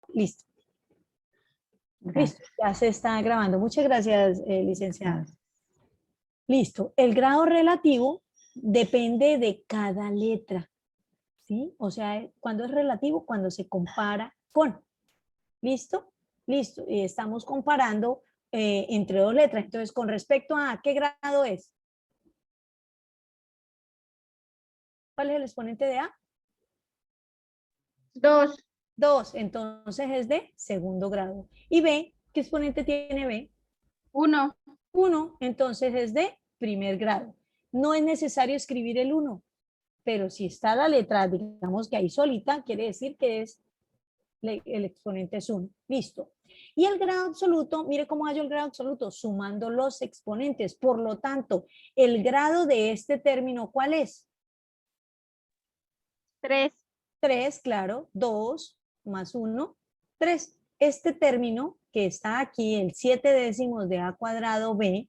Listo. Gracias. Listo, ya se está grabando. Muchas gracias, licenciada. Listo. El grado relativo depende de cada letra, ¿sí? O sea, cuando es relativo, cuando se compara con. ¿Listo? Listo. Y estamos comparando entre dos letras. Entonces, con respecto a ¿qué grado es? ¿Cuál es el exponente de A? 2. 2. Entonces es de segundo grado. ¿Y B? ¿Qué exponente tiene B? 1. 1. Entonces es de primer grado. No es necesario escribir el 1, pero si está la letra, digamos que ahí solita, quiere decir que es el exponente es 1. Listo. Y el grado absoluto, mire cómo hallo el grado absoluto, sumando los exponentes. Por lo tanto, el grado de este término, ¿cuál es? 3. 3, claro. 2 más 1, 3. Este término que está aquí, el 7 décimos de A cuadrado B,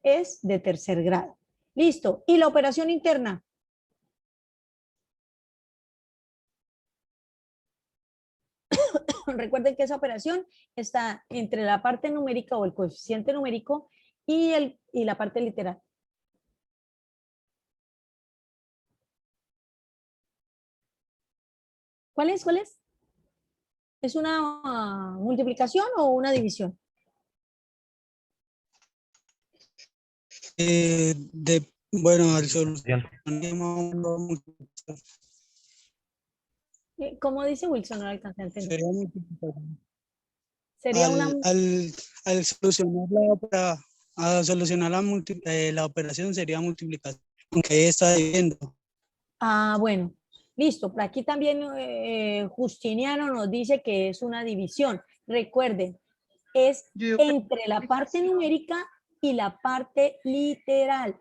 es de tercer grado. Listo. ¿Y la operación interna? Recuerden que esa operación está entre la parte numérica o el coeficiente numérico y la parte literal. ¿Cuál es? ¿Cuál es? ¿Es una multiplicación o una división? Bueno, al solucionar ¿Cómo dice Wilson? No lo alcancé a entender. sería multiplicación. Sería una... Al solucionar la operación sería multiplicación, aunque ahí está dividiendo. Ah, bueno. Listo. Por aquí también Justiniano nos dice que es una división. Recuerden, es entre la parte numérica y la parte literal.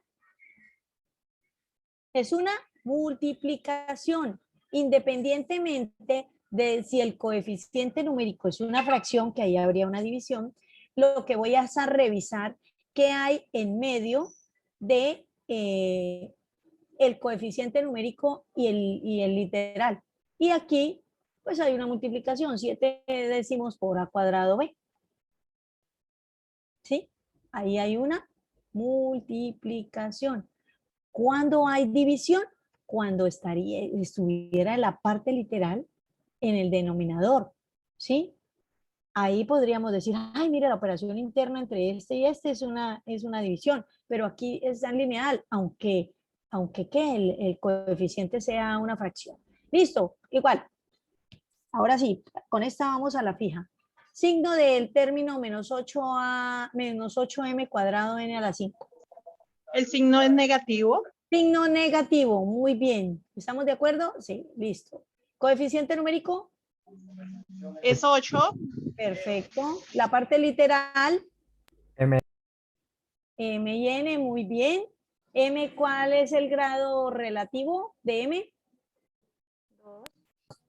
Es una multiplicación, independientemente de si el coeficiente numérico es una fracción, que ahí habría una división. Lo que voy a hacer es revisar qué hay en medio de el coeficiente numérico y el literal. Y aquí, pues hay una multiplicación, 7 décimos por A cuadrado B. ¿Sí? Ahí hay una multiplicación. ¿Cuándo hay división? Cuando estuviera en la parte literal en el denominador, ¿sí? Ahí podríamos decir, ay, mira, la operación interna entre este y este es una división, pero aquí es tan lineal, aunque que el coeficiente sea una fracción. Listo, igual. Ahora sí, con esta vamos a la fija. Signo del término menos 8m cuadrado n a la 5. El signo es negativo. Signo negativo, muy bien. ¿Estamos de acuerdo? Sí, listo. Coeficiente numérico, Es 8. perfecto. La parte literal, M. M y N, muy bien. M, ¿cuál es el grado relativo de M?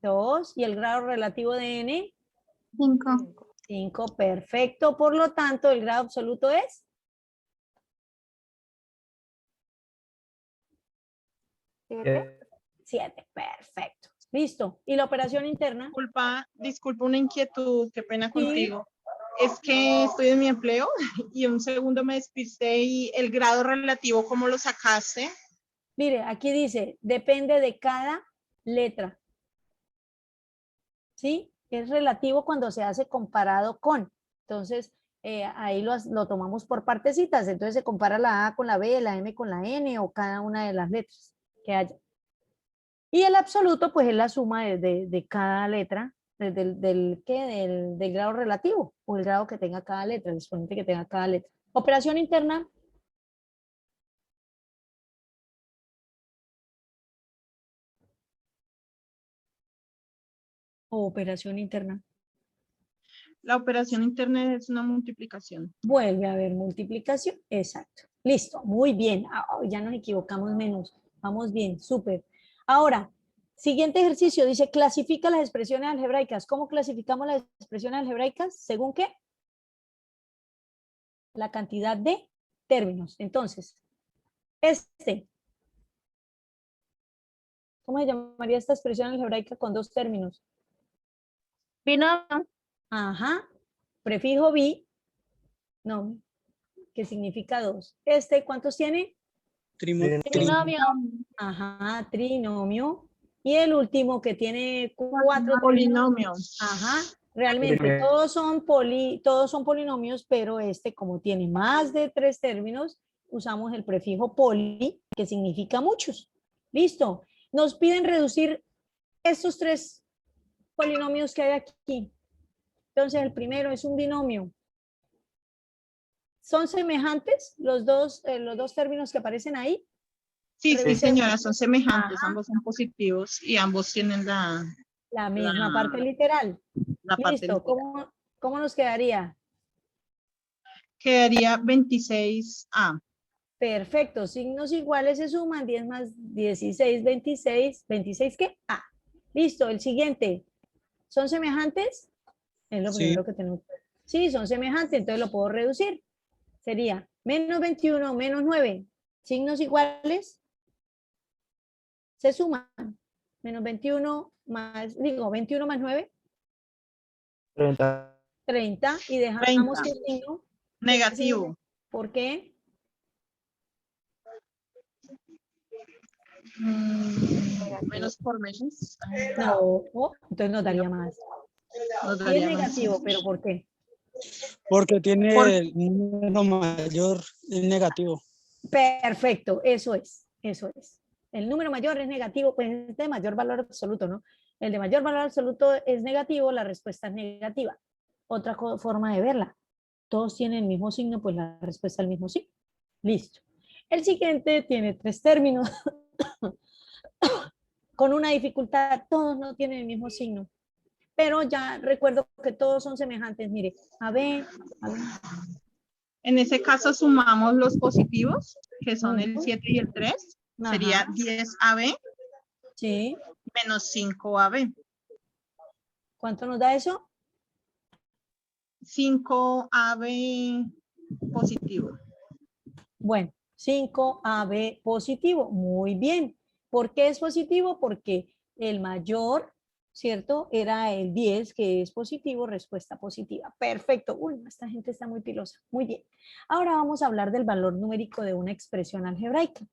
2. ¿Y el grado relativo de N? 5. 5, perfecto. Por lo tanto, el grado absoluto es 7, perfecto. Listo. ¿Y la operación interna? Disculpa una inquietud, qué pena Sí. contigo. Es que estoy en mi empleo y un segundo me despisté y el grado relativo, ¿cómo lo sacaste? Mire, aquí dice, depende de cada letra. ¿Sí? Es relativo cuando se hace comparado con. Entonces, ahí lo tomamos por partecitas. Entonces se compara la A con la B, la M con la N o cada una de las letras que haya. Y el absoluto, pues es la suma de cada letra, del grado relativo o el grado que tenga cada letra, el exponente que tenga cada letra. Operación interna. O operación interna. La operación interna es una multiplicación. Vuelve a haber multiplicación. Exacto. Listo. Muy bien. Ya nos equivocamos menos. Vamos bien. Súper. Ahora, siguiente ejercicio. Dice, clasifica las expresiones algebraicas. ¿Cómo clasificamos las expresiones algebraicas? ¿Según qué? La cantidad de términos. Entonces, ¿cómo se llamaría esta expresión algebraica con dos términos? Binomio. Ajá. Prefijo bi, no, que significa 2. ¿Cuántos tiene? Trinomio. Ajá, trinomio. Y el último que tiene 4 Polinomio. Ajá, realmente Polinomio. todos son polinomios, pero como tiene más de 3 términos, usamos el prefijo poli, que significa muchos. Listo. Nos piden reducir estos 3 polinomios que hay aquí. Entonces, el primero es un binomio. ¿Son semejantes los dos términos que aparecen ahí? Sí, sí, Revisemos. señora, son semejantes, Ajá. ambos son positivos y ambos tienen La misma parte literal. la parte Listo. literal. ¿Cómo nos quedaría? Quedaría 26A. Perfecto. Signos iguales se suman. 10 más 16, 26. ¿26 qué? A. Listo. El siguiente. ¿Son semejantes? Es lo Sí. primero que tenemos. Sí, son semejantes, entonces lo puedo reducir. Sería menos 21, menos 9. Signos iguales se suman. Menos 21 más, 21 más 9, 30. 30. Y dejamos 30. que el signo Negativo. ¿Por qué? Menos por menos. No, entonces nos daría más. Nos Sí es daría más. negativo, pero ¿por qué? Porque tiene Por- el número mayor, el negativo. Perfecto, eso es. El número mayor es negativo, pues es de mayor valor absoluto, ¿no? El de mayor valor absoluto es negativo, la respuesta es negativa. Otra forma de verla. Todos tienen el mismo signo, pues la respuesta es el mismo signo. Listo. El siguiente tiene 3 términos. Con una dificultad, todos no tienen el mismo signo. Pero ya recuerdo que todos son semejantes. Mire, a B. En ese caso sumamos los positivos, que son el Ujú. 7 y el 3. Ajá. Sería 10AB Sí. menos 5AB. ¿Cuánto nos da eso? 5AB positivo. Bueno, 5AB positivo. Muy bien. ¿Por qué es positivo? Porque el mayor, ¿cierto? Era el 10, que es positivo, respuesta positiva. Perfecto. Uy, esta gente está muy pilosa. Muy bien. Ahora vamos a hablar del valor numérico de una expresión algebraica.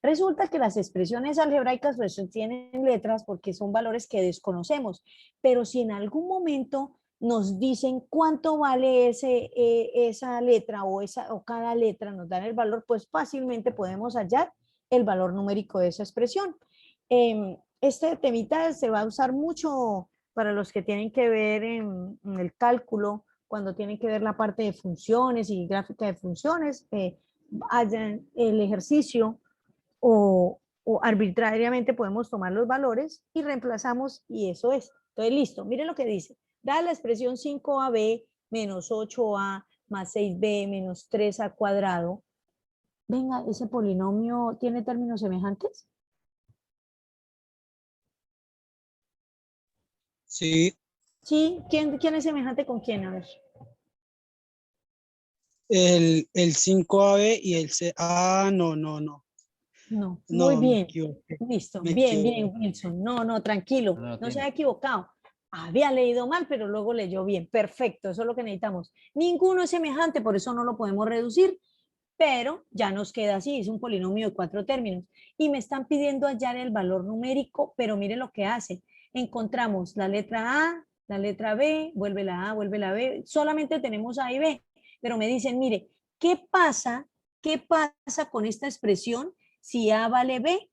Resulta que las expresiones algebraicas pues tienen letras porque son valores que desconocemos, pero si en algún momento nos dicen cuánto vale esa letra o cada letra, nos dan el valor, pues fácilmente podemos hallar el valor numérico de esa expresión. Este temita se va a usar mucho para los que tienen que ver en el cálculo, cuando tienen que ver la parte de funciones y gráfica de funciones, hallan el ejercicio o arbitrariamente podemos tomar los valores y reemplazamos y eso es. Entonces, listo, miren lo que dice. Da la expresión 5AB menos 8A más 6B menos 3A cuadrado. Venga, ¿ese polinomio tiene términos semejantes? Sí, Sí, ¿quién es semejante con quién? A ver. el 5AB y el C. Ah, no. No, muy No, me bien. equivoqué. Listo, Me bien, equivoqué. Wilson. No, tranquilo, no se ha equivocado. Había leído mal, pero luego leyó bien. Perfecto, eso es lo que necesitamos. Ninguno es semejante, por eso no lo podemos reducir, pero ya nos queda así, es un polinomio de 4 términos. Y me están pidiendo hallar el valor numérico, pero mire lo que hace. Encontramos la letra A, la letra B, vuelve la A, vuelve la B. Solamente tenemos A y B, pero me dicen, mire, ¿qué pasa con esta expresión si A vale B,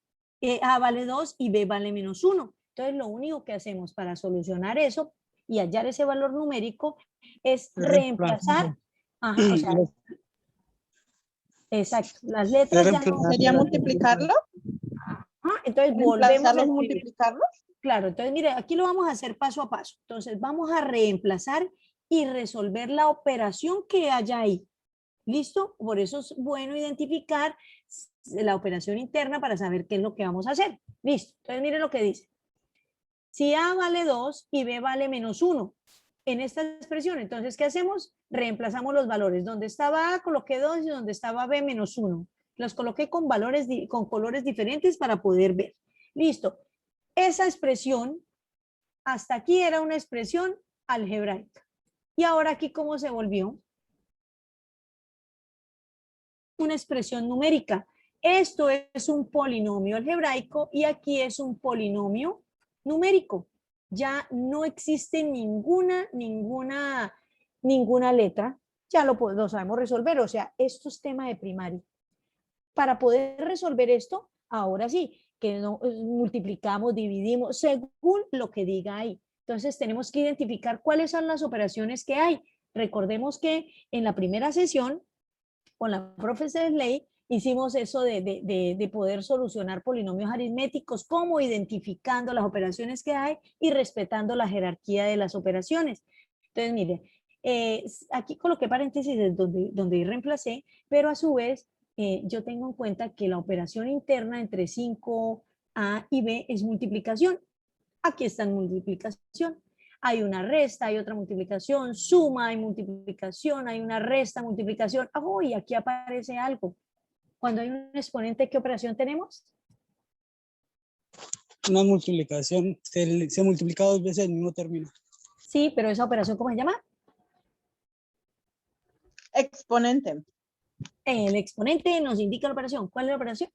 A vale 2 y B vale menos 1? Entonces, lo único que hacemos para solucionar eso y hallar ese valor numérico es reemplazar. Ajá, o sea, exacto. Las letras ya no. ¿Sería multiplicarlo? Entonces volvemos a ¿Reemplazarlo y escribir. multiplicarlo? Claro, entonces mire, aquí lo vamos a hacer paso a paso. Entonces vamos a reemplazar y resolver la operación que haya ahí. ¿Listo? Por eso es bueno identificar la operación interna para saber qué es lo que vamos a hacer. Listo. Entonces mire lo que dice. Si A vale 2 y B vale menos 1 en esta expresión, entonces, ¿qué hacemos? Reemplazamos los valores. Donde estaba A, coloqué 2 y donde estaba B, menos 1. Los coloqué con valores, con colores diferentes para poder ver. Listo. Esa expresión, hasta aquí era una expresión algebraica. Y ahora aquí, ¿cómo se volvió? Una expresión numérica. Esto es un polinomio algebraico y aquí es un polinomio numérico. Ya no existe ninguna letra. Ya lo sabemos resolver. O sea, esto es tema de primaria. Para poder resolver esto, ahora sí, que no, multiplicamos, dividimos, según lo que diga ahí. Entonces tenemos que identificar cuáles son las operaciones que hay. Recordemos que en la primera sesión, con la profesora Slay, hicimos eso de poder solucionar polinomios aritméticos, como identificando las operaciones que hay y respetando la jerarquía de las operaciones. Entonces, mire, aquí coloqué paréntesis donde reemplacé, pero a su vez yo tengo en cuenta que la operación interna entre 5A y B es multiplicación. Aquí está en multiplicación. Hay una resta, hay otra multiplicación, suma, hay multiplicación, hay una resta, multiplicación. Oh, y aquí aparece algo. Cuando hay un exponente, ¿qué operación tenemos? Una multiplicación. Se multiplica 2 veces el mismo término. Sí, pero esa operación, ¿cómo se llama? Exponente. El exponente nos indica la operación. ¿Cuál es la operación?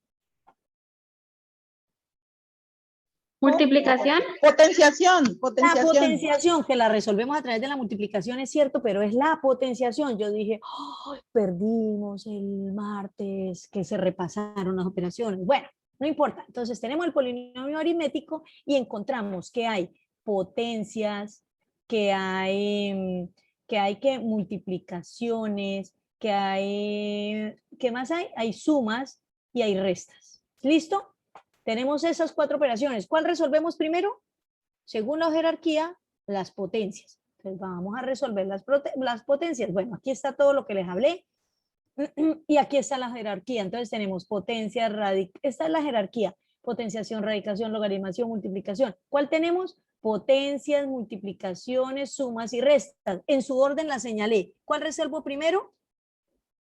Multiplicación. Potenciación. La Potenciación. potenciación, que la resolvemos a través de la multiplicación, es cierto, pero es la potenciación. Yo dije, oh, perdimos el martes que se repasaron las operaciones. Bueno, no importa. Entonces tenemos el polinomio aritmético y encontramos que hay potencias, que hay multiplicaciones, que hay, ¿qué más hay? Hay sumas y hay restas. ¿Listo? Tenemos esas 4 operaciones. ¿Cuál resolvemos primero? Según la jerarquía, las potencias. Entonces vamos a resolver las potencias. Bueno, aquí está todo lo que les hablé. Y aquí está la jerarquía. Entonces tenemos potencia, esta es la jerarquía. Potenciación, radicación, logaritmación, multiplicación. ¿Cuál tenemos? Potencias, multiplicaciones, sumas y restas. En su orden la señalé. ¿Cuál resuelvo primero?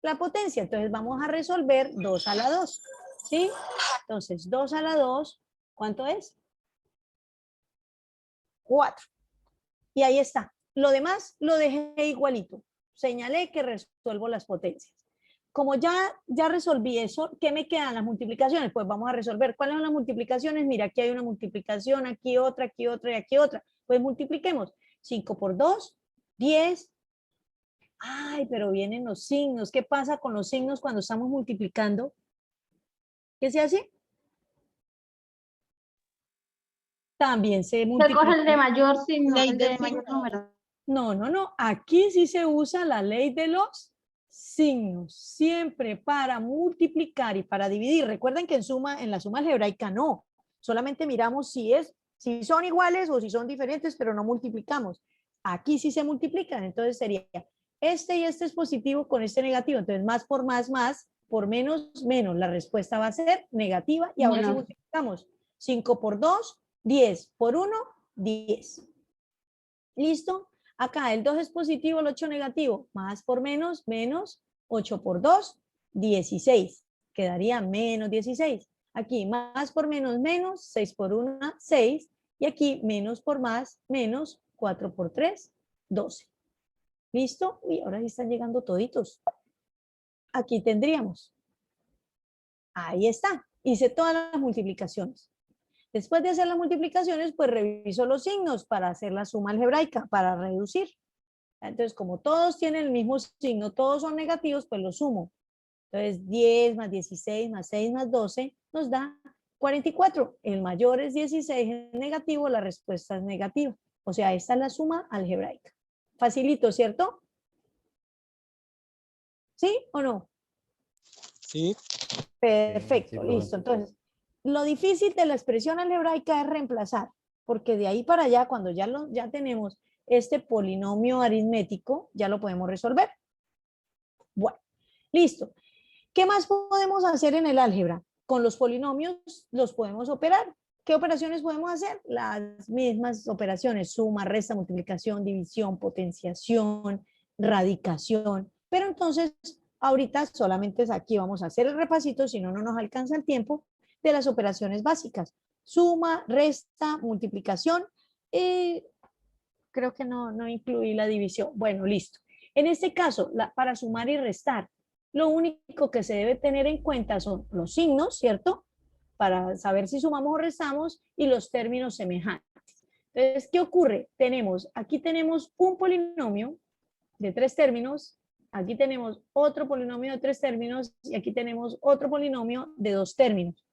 La potencia. Entonces vamos a resolver 2 a la 2. ¿Sí? Entonces 2 a la 2, ¿cuánto es? 4. Y ahí está. Lo demás lo dejé igualito. Señalé que resuelvo las potencias. Como ya resolví eso, ¿qué me quedan las multiplicaciones? Pues vamos a resolver. ¿Cuáles son las multiplicaciones? Mira, aquí hay una multiplicación, aquí otra y aquí otra. Pues multipliquemos. 5 por 2, 10. Ay, pero vienen los signos. ¿Qué pasa con los signos cuando estamos multiplicando? ¿Qué se hace? También se Se multiplica. coge el de mayor signo, Ley el de de mayor signos. número. No. Aquí sí se usa la ley de los signos, siempre para multiplicar y para dividir. Recuerden que en la suma algebraica no. Solamente miramos si son iguales o si son diferentes, pero no multiplicamos. Aquí sí se multiplican, entonces sería este y este es positivo con este negativo. Entonces más, por menos, menos. La respuesta va a ser negativa y ahora sí Menos. multiplicamos. 5 por 2, 10. Por 1, 10. ¿Listo? Acá el 2 es positivo, el 8 negativo. Más por menos, menos. 8 por 2, 16. Quedaría menos 16. Aquí más por menos, menos. 6 por 1, 6. Y aquí menos por más, menos. 4 por 3, 12. ¿Listo? Uy, ahora sí están llegando toditos. Aquí tendríamos. Ahí está. Hice todas las multiplicaciones. Después de hacer las multiplicaciones, pues reviso los signos para hacer la suma algebraica, para reducir. Entonces, como todos tienen el mismo signo, todos son negativos, pues los sumo. Entonces, 10 más 16 más 6 más 12 nos da 44. El mayor es 16, es negativo, la respuesta es negativa. O sea, esta es la suma algebraica. Facilito, ¿cierto? ¿Sí o no? Sí. Perfecto, Sí, listo. Entonces, lo difícil de la expresión algebraica es reemplazar, porque de ahí para allá, cuando ya tenemos este polinomio aritmético, ya lo podemos resolver. Bueno, listo. ¿Qué más podemos hacer en el álgebra? Con los polinomios los podemos operar. ¿Qué operaciones podemos hacer? Las mismas operaciones, suma, resta, multiplicación, división, potenciación, radicación. Pero entonces, ahorita solamente aquí vamos a hacer el repasito, si no, no nos alcanza el tiempo, de las operaciones básicas. Suma, resta, multiplicación. creo que no incluí la división. Bueno, listo. En este caso, para sumar y restar, lo único que se debe tener en cuenta son los signos, ¿cierto? Para saber si sumamos o restamos y los términos semejantes. Entonces, ¿qué ocurre? Aquí tenemos un polinomio de 3 términos, aquí tenemos otro polinomio de 3 términos y aquí tenemos otro polinomio de 2 términos.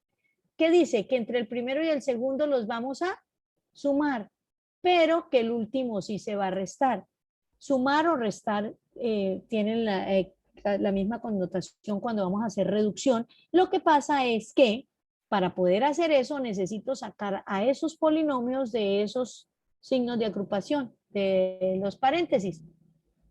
¿Qué dice? Que entre el primero y el segundo los vamos a sumar, pero que el último sí se va a restar. Sumar o restar tienen la misma connotación cuando vamos a hacer reducción. Lo que pasa es que para poder hacer eso necesito sacar a esos polinomios de esos signos de agrupación, de los paréntesis.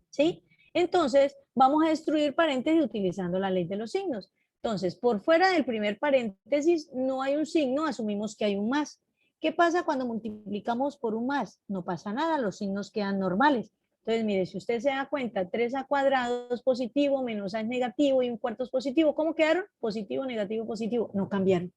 ¿Sí? Entonces, vamos a destruir paréntesis utilizando la ley de los signos. Entonces, por fuera del primer paréntesis no hay un signo, asumimos que hay un más. ¿Qué pasa cuando multiplicamos por un más? No pasa nada, los signos quedan normales. Entonces, mire, si usted se da cuenta, 3a² es positivo, menos a es negativo y un cuarto es positivo. ¿Cómo quedaron? Positivo, negativo, positivo. No cambiaron.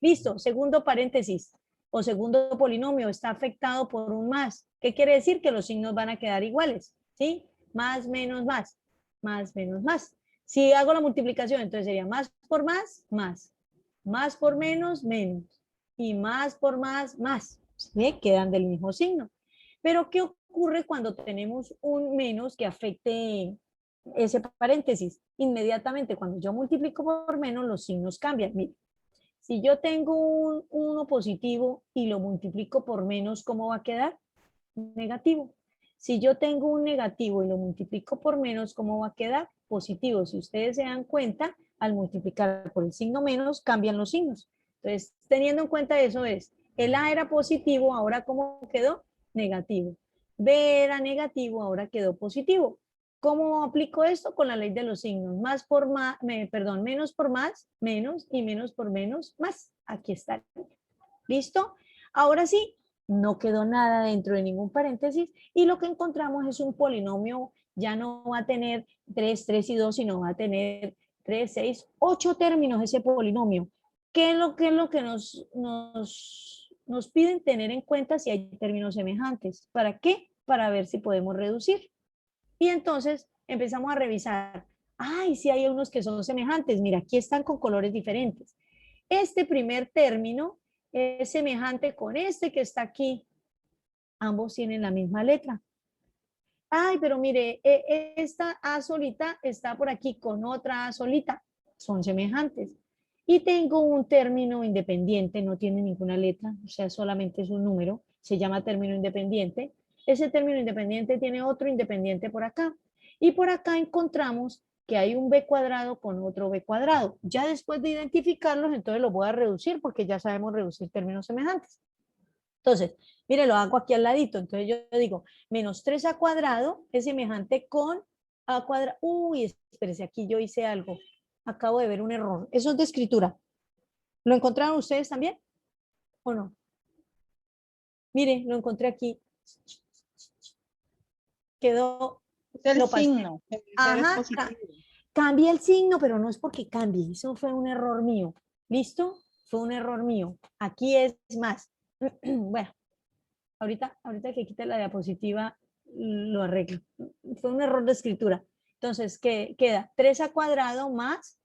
Listo, segundo paréntesis o segundo polinomio está afectado por un más. ¿Qué quiere decir? Que los signos van a quedar iguales, ¿sí? Más, menos, más, menos, más. Si hago la multiplicación, entonces sería más por más, más por menos, menos, y más por más, más. ¿Sí? Quedan del mismo signo. Pero ¿qué ocurre cuando tenemos un menos que afecte ese paréntesis? Inmediatamente, cuando yo multiplico por menos, los signos cambian. Mire, si yo tengo un 1 positivo y lo multiplico por menos, ¿cómo va a quedar? Negativo. Si yo tengo un negativo y lo multiplico por menos, ¿cómo va a quedar? Positivo. Si ustedes se dan cuenta, al multiplicar por el signo menos, cambian los signos. Entonces, teniendo en cuenta eso es, el A era positivo, ahora ¿cómo quedó? Negativo. B era negativo, ahora quedó positivo. ¿Cómo aplico esto? Con la ley de los signos. Más por más, perdón, menos por más, menos, y menos por menos, más. Aquí está. ¿Listo? Ahora sí, no quedó nada dentro de ningún paréntesis y lo que encontramos es un polinomio, ya no va a tener 3, 3 y 2, sino va a tener 3, 6, 8 términos ese polinomio. ¿Qué es lo que nos piden tener en cuenta si hay términos semejantes? ¿Para qué? Para ver si podemos reducir. Y entonces empezamos a revisar. Ay, sí hay unos que son semejantes. Mira, aquí están con colores diferentes. Este primer término es semejante con este que está aquí. Ambos tienen la misma letra. Ay, pero mire, esta A solita está por aquí con otra A solita. Son semejantes. Y tengo un término independiente, no tiene ninguna letra, o sea, solamente es un número. Se llama término independiente. Ese término independiente tiene otro independiente por acá. Y por acá encontramos que hay un b² con otro b². Ya después de identificarlos, entonces los voy a reducir porque ya sabemos reducir términos semejantes. Entonces, mire, lo hago aquí al ladito. Entonces yo digo, menos 3a² es semejante con a². Uy, espérese, aquí yo hice algo. Acabo de ver un error. Eso es de escritura. ¿Lo encontraron ustedes también? ¿O no? Mire, lo encontré aquí. Quedó. Es el lo pasé. signo. Ajá, cambia el signo, pero no es porque cambie. Eso fue un error mío. ¿Listo? Fue un error mío. Aquí es más. Bueno, ahorita que quite la diapositiva, lo arreglo. Fue un error de escritura. Entonces, ¿qué queda? 3a² más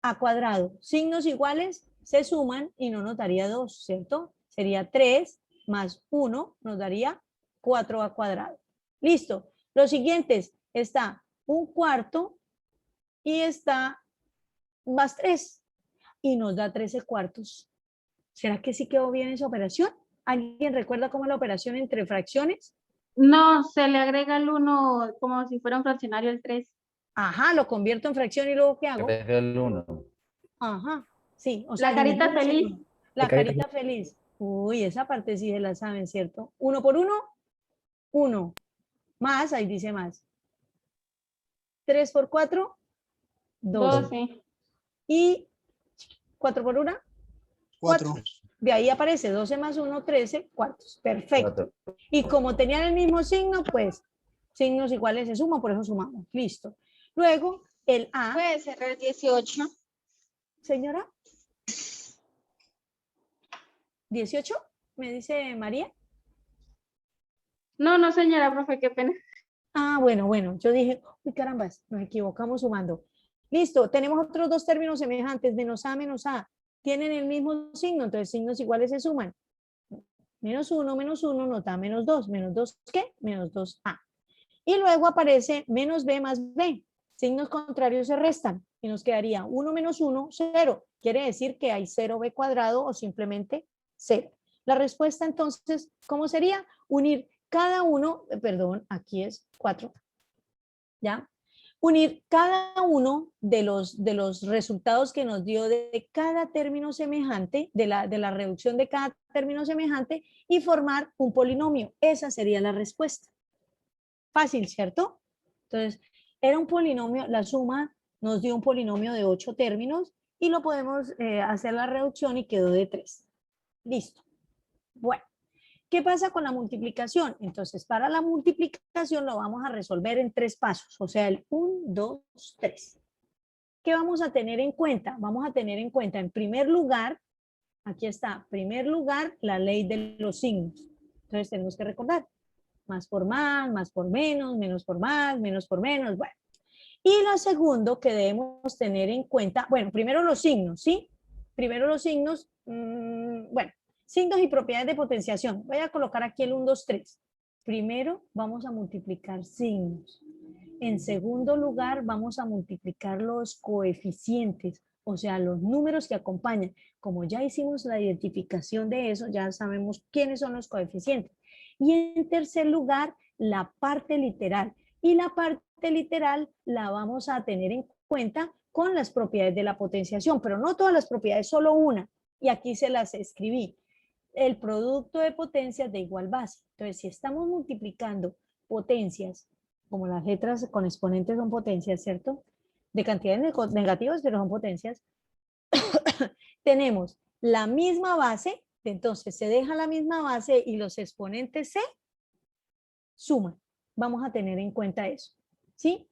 a². Signos iguales se suman y no nos daría 2, ¿cierto? Sería 3 más 1 nos daría 4a². Listo. Los siguientes está un cuarto y está más 3 y nos da 13 cuartos. ¿Será que sí quedó bien esa operación? ¿Alguien recuerda cómo es la operación entre fracciones? No, se le agrega el 1 como si fuera un fraccionario el 3. Ajá, lo convierto en fracción y luego ¿qué hago? Agrega el 1. Ajá, sí, o sea, La carita eliminas el feliz. uno. La carita feliz. Uy, esa parte sí se la saben, ¿cierto? 1 por 1, 1. Más, ahí dice más. 3 por 4, 12. 12. Y 4 por 1, 4. 4. De ahí aparece 12 más 1, 13 cuartos. Perfecto. 4. Y como tenían el mismo signo, pues signos iguales se suman, por eso sumamos. Listo. Luego, el A. Puede cerrar 18. Señora. 18, me dice María. No, señora, profe, qué pena. Ah, bueno, yo dije, uy, carambas, nos equivocamos sumando. Listo, tenemos otros dos términos semejantes, menos A, tienen el mismo signo, entonces signos iguales se suman. Menos uno nos da menos 2, ¿qué? Menos 2A. Y luego aparece menos B más B. Signos contrarios se restan y nos quedaría 1 menos 1, 0. Quiere decir que hay 0B cuadrado o simplemente 0. La respuesta entonces, ¿cómo sería? Unir cada uno, perdón, aquí es 4, ¿ya? Unir cada uno de los resultados que nos dio de cada término semejante, de la reducción de cada término semejante y formar un polinomio. Esa sería la respuesta. Fácil, ¿cierto? Entonces, era un polinomio, la suma nos dio un polinomio de 8 términos y lo podemos hacer la reducción y quedó de 3. Listo. Bueno, ¿qué pasa con la multiplicación? Entonces, para la multiplicación lo vamos a resolver en 3 pasos, o sea, el 1, 2, 3. ¿Qué vamos a tener en cuenta? Vamos a tener en cuenta, en primer lugar, aquí está, primer lugar, la ley de los signos. Entonces, tenemos que recordar, más por menos por más, menos por menos, bueno. Y lo segundo que debemos tener en cuenta, bueno, primero los signos, ¿sí? Primero los signos, bueno, signos y propiedades de potenciación. Voy a colocar aquí el 1, 2, 3. Primero vamos a multiplicar signos. En segundo lugar, vamos a multiplicar los coeficientes, o sea, los números que acompañan. Como ya hicimos la identificación de eso, ya sabemos quiénes son los coeficientes. Y en tercer lugar, la parte literal. Y la parte literal la vamos a tener en cuenta con las propiedades de la potenciación, pero no todas las propiedades, solo una. Y aquí se las escribí. El producto de potencias de igual base. Entonces, si estamos multiplicando potencias, como las letras con exponentes son potencias, ¿cierto? De cantidades negativas, pero son potencias. Tenemos la misma base, entonces se deja la misma base y los exponentes se suman. Vamos a tener en cuenta eso, ¿sí?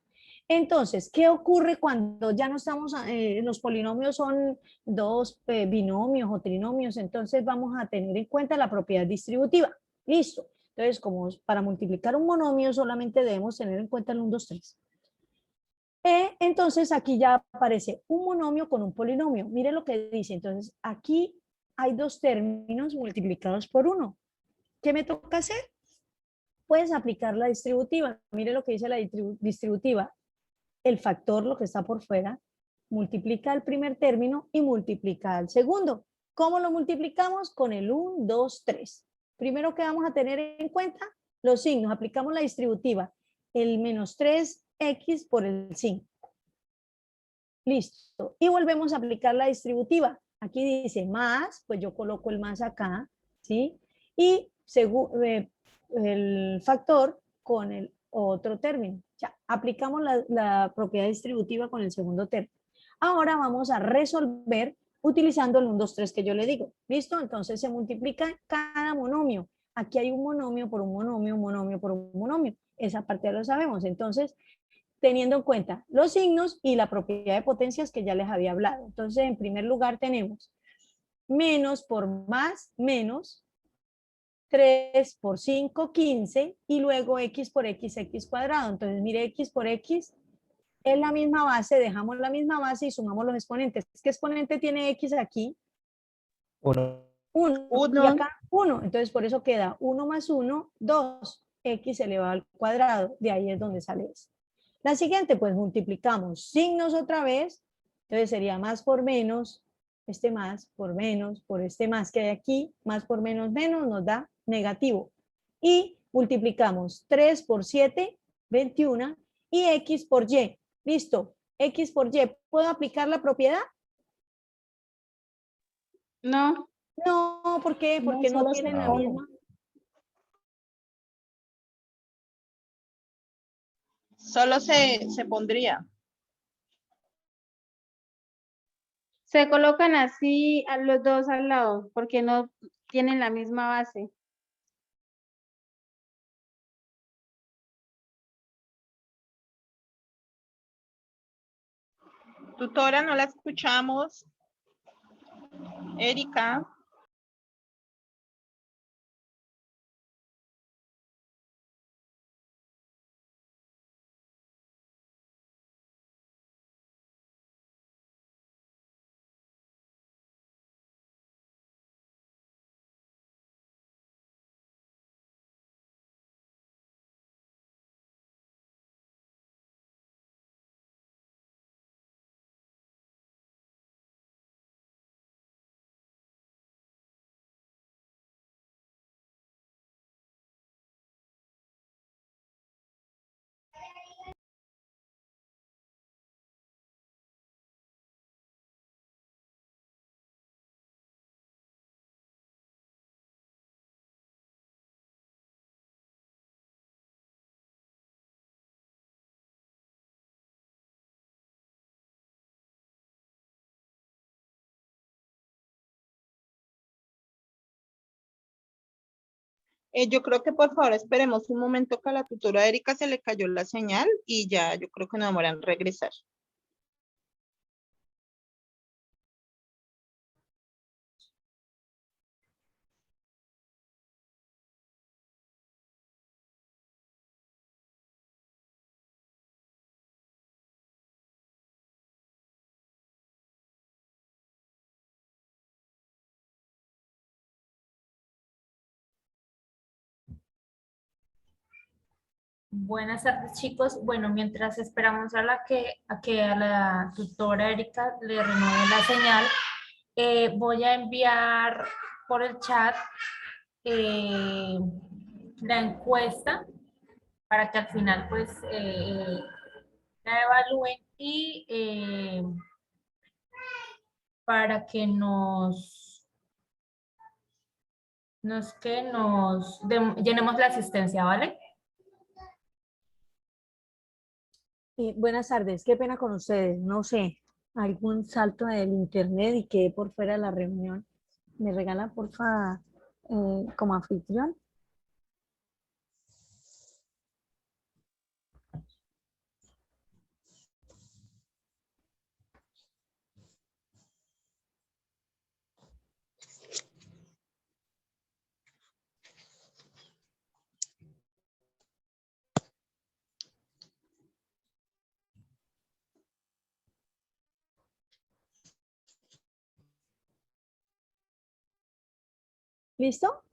Entonces, ¿qué ocurre cuando ya no estamos, los polinomios son dos binomios o trinomios? Entonces vamos a tener en cuenta la propiedad distributiva. Listo. Entonces, como para multiplicar un monomio solamente debemos tener en cuenta el 1, 2, 3. Entonces aquí ya aparece un monomio con un polinomio. Mire lo que dice. Entonces aquí hay dos términos multiplicados por 1. ¿Qué me toca hacer? Puedes aplicar la distributiva. Mire lo que dice la distributiva. El factor, lo que está por fuera, multiplica el primer término y multiplica al segundo. ¿Cómo lo multiplicamos? Con el 1, 2, 3. Primero que vamos a tener en cuenta, los signos. Aplicamos la distributiva. El menos 3x por el 5. Listo. Y volvemos a aplicar la distributiva. Aquí dice más, pues yo coloco el más acá, ¿sí? Y el factor con el otro término. Ya, aplicamos la propiedad distributiva con el segundo término. Ahora vamos a resolver utilizando el 1, 2, 3 que yo le digo. ¿Listo? Entonces se multiplica cada monomio. Aquí hay un monomio por un monomio, un monomio por un monomio. Esa parte ya lo sabemos. Entonces, teniendo en cuenta los signos y la propiedad de potencias que ya les había hablado. Entonces, en primer lugar tenemos menos por más, menos, 3 por 5, 15, y luego x por x, x cuadrado. Entonces, mire, x por x es la misma base, dejamos la misma base y sumamos los exponentes. ¿Qué exponente tiene x aquí? 1. 1. Y acá 1. Entonces, por eso queda 1 más 1, 2. X elevado al cuadrado. De ahí es donde sale eso. La siguiente, pues multiplicamos signos otra vez. Entonces sería más por menos, este más por menos, por este más que hay aquí, más por menos, menos, nos da negativo. Y multiplicamos 3 por 7, 21, y x por y. Listo, x por y. ¿Puedo aplicar la propiedad? No, No, ¿por qué? Porque no solo tienen la se misma. Solo se pondría. se colocan así a los dos al lado porque no tienen la misma base. Tutora, no la escuchamos. Erika. Yo creo que por favor esperemos un momento que a la tutora Erika se le cayó la señal y ya yo creo que no demoran en regresar. Buenas tardes, chicos. Bueno, mientras esperamos a que a la tutora Erika le renueve la señal, voy a enviar por el chat eh, la encuesta para que al final pues la evalúen y para que llenemos la asistencia, ¿vale? Buenas tardes, qué pena con ustedes. No sé, algún salto del internet y quedé por fuera de la reunión. ¿Me regala, porfa, como anfitrión? ¿Listo?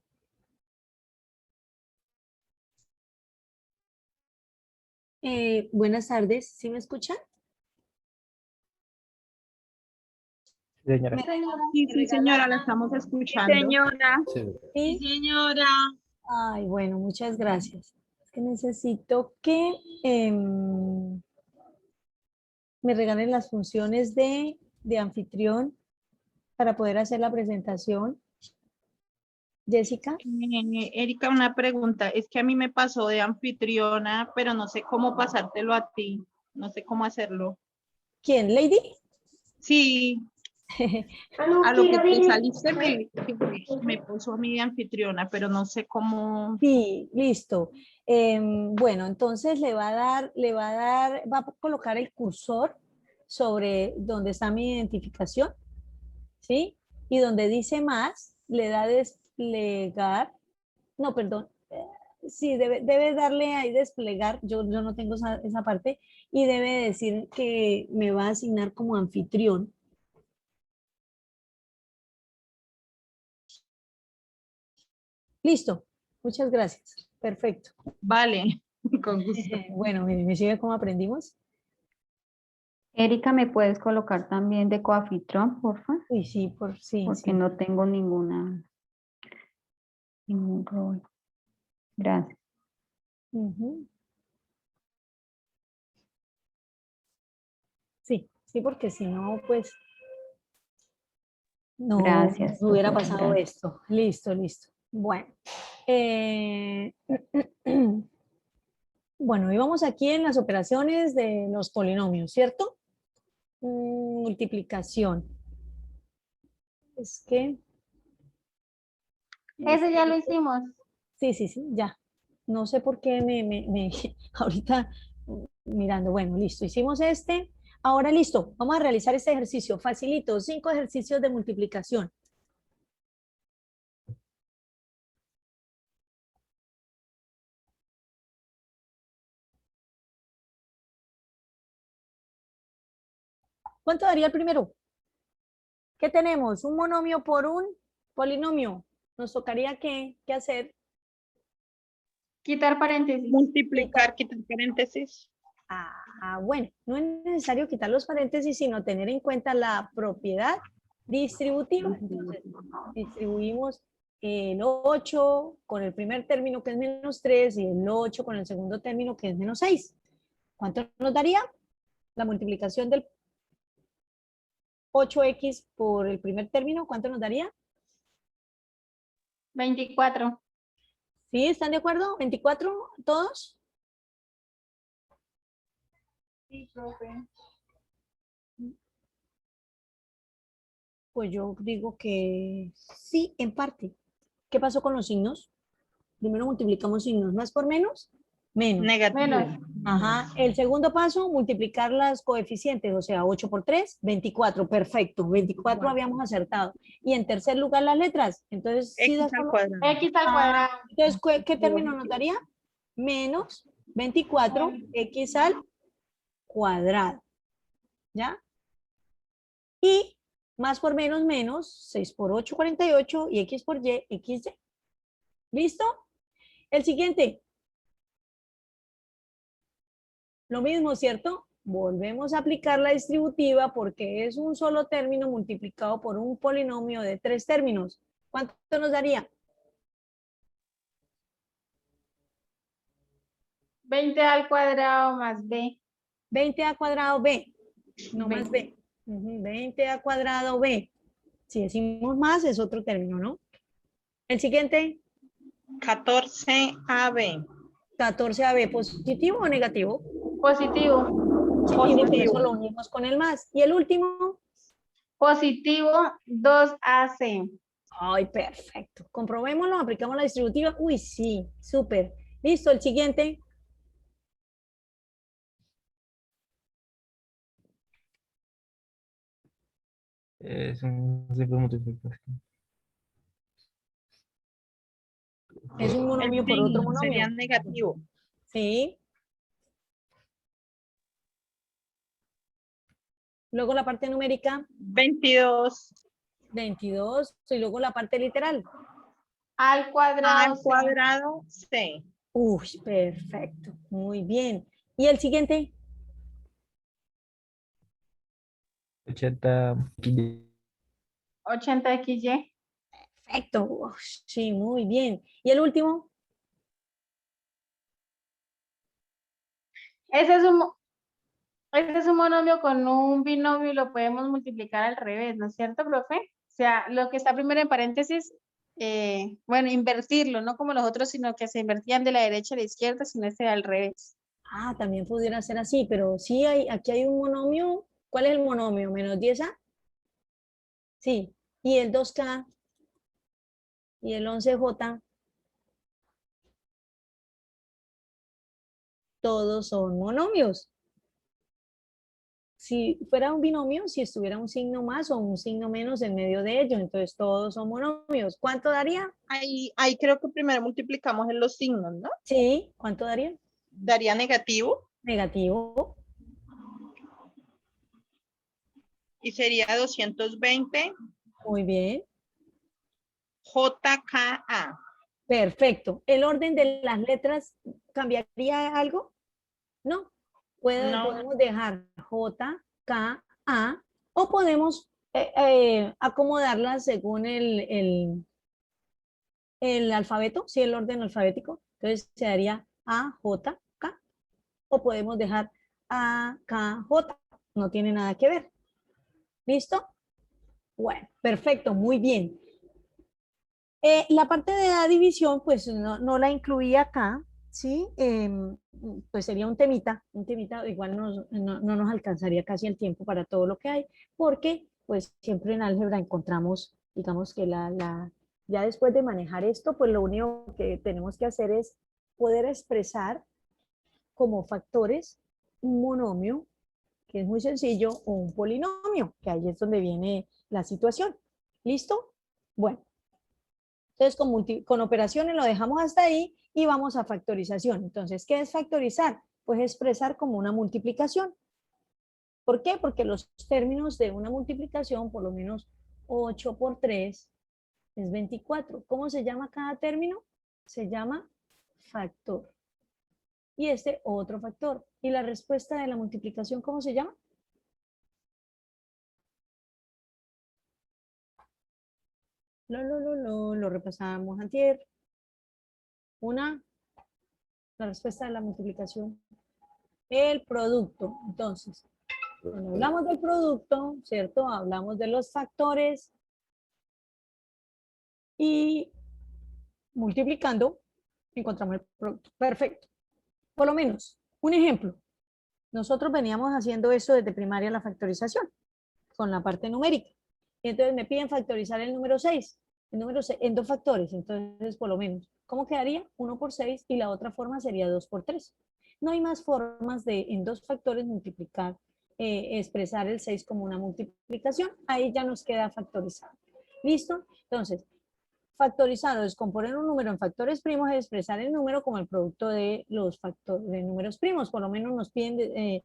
Buenas tardes, ¿sí me escuchan? Señora. ¿Me Sí, sí, señora, la estamos escuchando. Señora. Sí. Señora. Ay, bueno, muchas gracias. Es que necesito que me regalen las funciones de anfitrión para poder hacer la presentación. Jessica, Erika, una pregunta. Es que a mí me pasó de anfitriona, pero no sé cómo pasártelo a ti. No sé cómo hacerlo. ¿quién? ¿Lady? Sí, a lo que te saliste me puso a mí de anfitriona, pero no sé cómo. Sí, listo. Bueno, entonces va a colocar el cursor sobre donde está mi identificación, ¿sí? Y donde dice más, le da desplegar, no, perdón, sí, debe darle ahí desplegar, yo no tengo esa parte, y debe decir que me va a asignar como anfitrión. Listo, muchas gracias. Perfecto. Vale, con gusto. Bueno, ¿me sigue cómo aprendimos? Erika, ¿me puedes colocar también de coanfitrión, porfa? Uy, sí, sí, Porque sí. no tengo ningún rol. Gracias. Ujú. Sí, sí, porque si no, pues Gracias, no hubiera profesor, pasado gracias. esto. Listo, listo. Bueno. Bueno, y vamos aquí en las operaciones de los polinomios, ¿cierto? Multiplicación. Es que, Ese ya lo hicimos. sí, sí, sí, ya. No sé por qué ahorita mirando. Bueno, listo, hicimos este. Ahora listo, vamos a realizar este ejercicio. Facilito, 5 ejercicios de multiplicación. ¿Cuánto daría el primero? ¿Qué tenemos? Un monomio por un polinomio. Nos tocaría ¿qué hacer? Quitar paréntesis. Multiplicar, quitar paréntesis. Bueno, no es necesario quitar los paréntesis, sino tener en cuenta la propiedad distributiva. Entonces, distribuimos el 8 con el primer término que es menos 3 y el 8 con el segundo término que es menos 6. ¿Cuánto nos daría? La multiplicación del 8x por el primer término, ¿cuánto nos daría? 24. ¿Sí? ¿Están de acuerdo? ¿24 todos? Sí, profe. Pues yo digo que sí, en parte. ¿Qué pasó con los signos? Primero multiplicamos signos, más por menos, menos. Negativo. Menos. Ajá. El segundo paso, multiplicar las coeficientes, o sea, 8 por 3, 24, perfecto, 24 habíamos acertado. Y en tercer lugar, las letras. Entonces, ¿sí das X al con- cuadrado. X al cuadrado. Entonces, ¿qué término nos daría? Menos 24x al cuadrado. ¿Ya? Y más por menos, menos 6 por 8, 48 y x por y, xy. ¿Listo? El siguiente. Lo mismo, ¿cierto? Volvemos a aplicar la distributiva porque es un solo término multiplicado por un polinomio de 3 términos. ¿Cuánto nos daría? 20 al cuadrado más B. 20 a cuadrado b, no más b. 20 a cuadrado b. Si decimos más, es otro término, ¿no? El siguiente, 14AB. 14ab, ¿positivo o negativo? Positivo. Positivo, por eso lo unimos con el más. Y el último, Positivo 2AC. ay, perfecto. Comprobémoslo, aplicamos la distributiva. Uy, sí, súper. Listo, el siguiente. Es un simple multiplicación. Es un El monomio por otro signo sería monomio. negativo. Sí. Luego la parte numérica, 22 22. Y luego la parte literal. Al cuadrado al C. cuadrado C. Uy, perfecto. Muy bien. ¿Y el siguiente? 80. 80XY. Perfecto. Uy, sí, muy bien. ¿Y el último? Ese es un monomio con un binomio y lo podemos multiplicar al revés, ¿no es cierto, profe? O sea, lo que está primero en paréntesis, bueno, invertirlo, no como los otros, sino que se invertían de la derecha a la izquierda, sino este al revés. Ah, también pudiera ser así, pero sí hay, aquí hay un monomio. ¿Cuál es el monomio? ¿Menos 10a? Sí. ¿Y el 2k? ¿Y el 11j? Todos son monomios. Si fuera un binomio, si estuviera un signo más o un signo menos en medio de ellos, entonces todos son monomios. ¿Cuánto daría? Ahí creo que primero multiplicamos en los signos, ¿no? Sí, ¿cuánto daría? Daría negativo Negativo. y sería 220 Muy bien. JKA. Perfecto. ¿El orden de las letras cambiaría algo? No. No. Podemos dejar J, K, A o podemos acomodarlas según el alfabeto, si el orden alfabético. Entonces se daría A, J, K o podemos dejar A, K, J. No tiene nada que ver. ¿Listo? Bueno, perfecto, muy bien. La parte de la división, pues no la incluí acá, ¿sí? Pues sería un temita, igual no nos alcanzaría casi el tiempo para todo lo que hay, porque pues siempre en álgebra encontramos, digamos que ya después de manejar esto, pues lo único que tenemos que hacer es poder expresar como factores un monomio, que es muy sencillo, o un polinomio, que ahí es donde viene la situación. ¿Listo? Bueno. Entonces, con operaciones lo dejamos hasta ahí y vamos a factorización. Entonces, ¿qué es factorizar? Pues expresar como una multiplicación. ¿Por qué? Porque los términos de una multiplicación, por lo menos 8 por 3, es 24. ¿Cómo se llama cada término? Se llama factor. Y este otro factor. ¿Y la respuesta de la multiplicación cómo se llama? Lo repasamos antier. La respuesta de la multiplicación. El producto. Entonces, cuando hablamos del producto, ¿cierto? Hablamos de los factores y multiplicando encontramos el producto. Perfecto. Por lo menos, un ejemplo. Nosotros veníamos haciendo eso desde primaria, la factorización, con la parte numérica. Y entonces me piden factorizar el número 6. El número 6 en dos factores. Entonces, por lo menos, ¿Cómo quedaría? 1 por 6 y la otra forma sería 2 por 3. No hay más formas de en dos factores multiplicar, expresar el 6 como una multiplicación. Ahí ya nos queda factorizado. ¿Listo? Entonces, factorizar o descomponer un número en factores primos es expresar el número como el producto de los factores de números primos. Por lo menos nos piden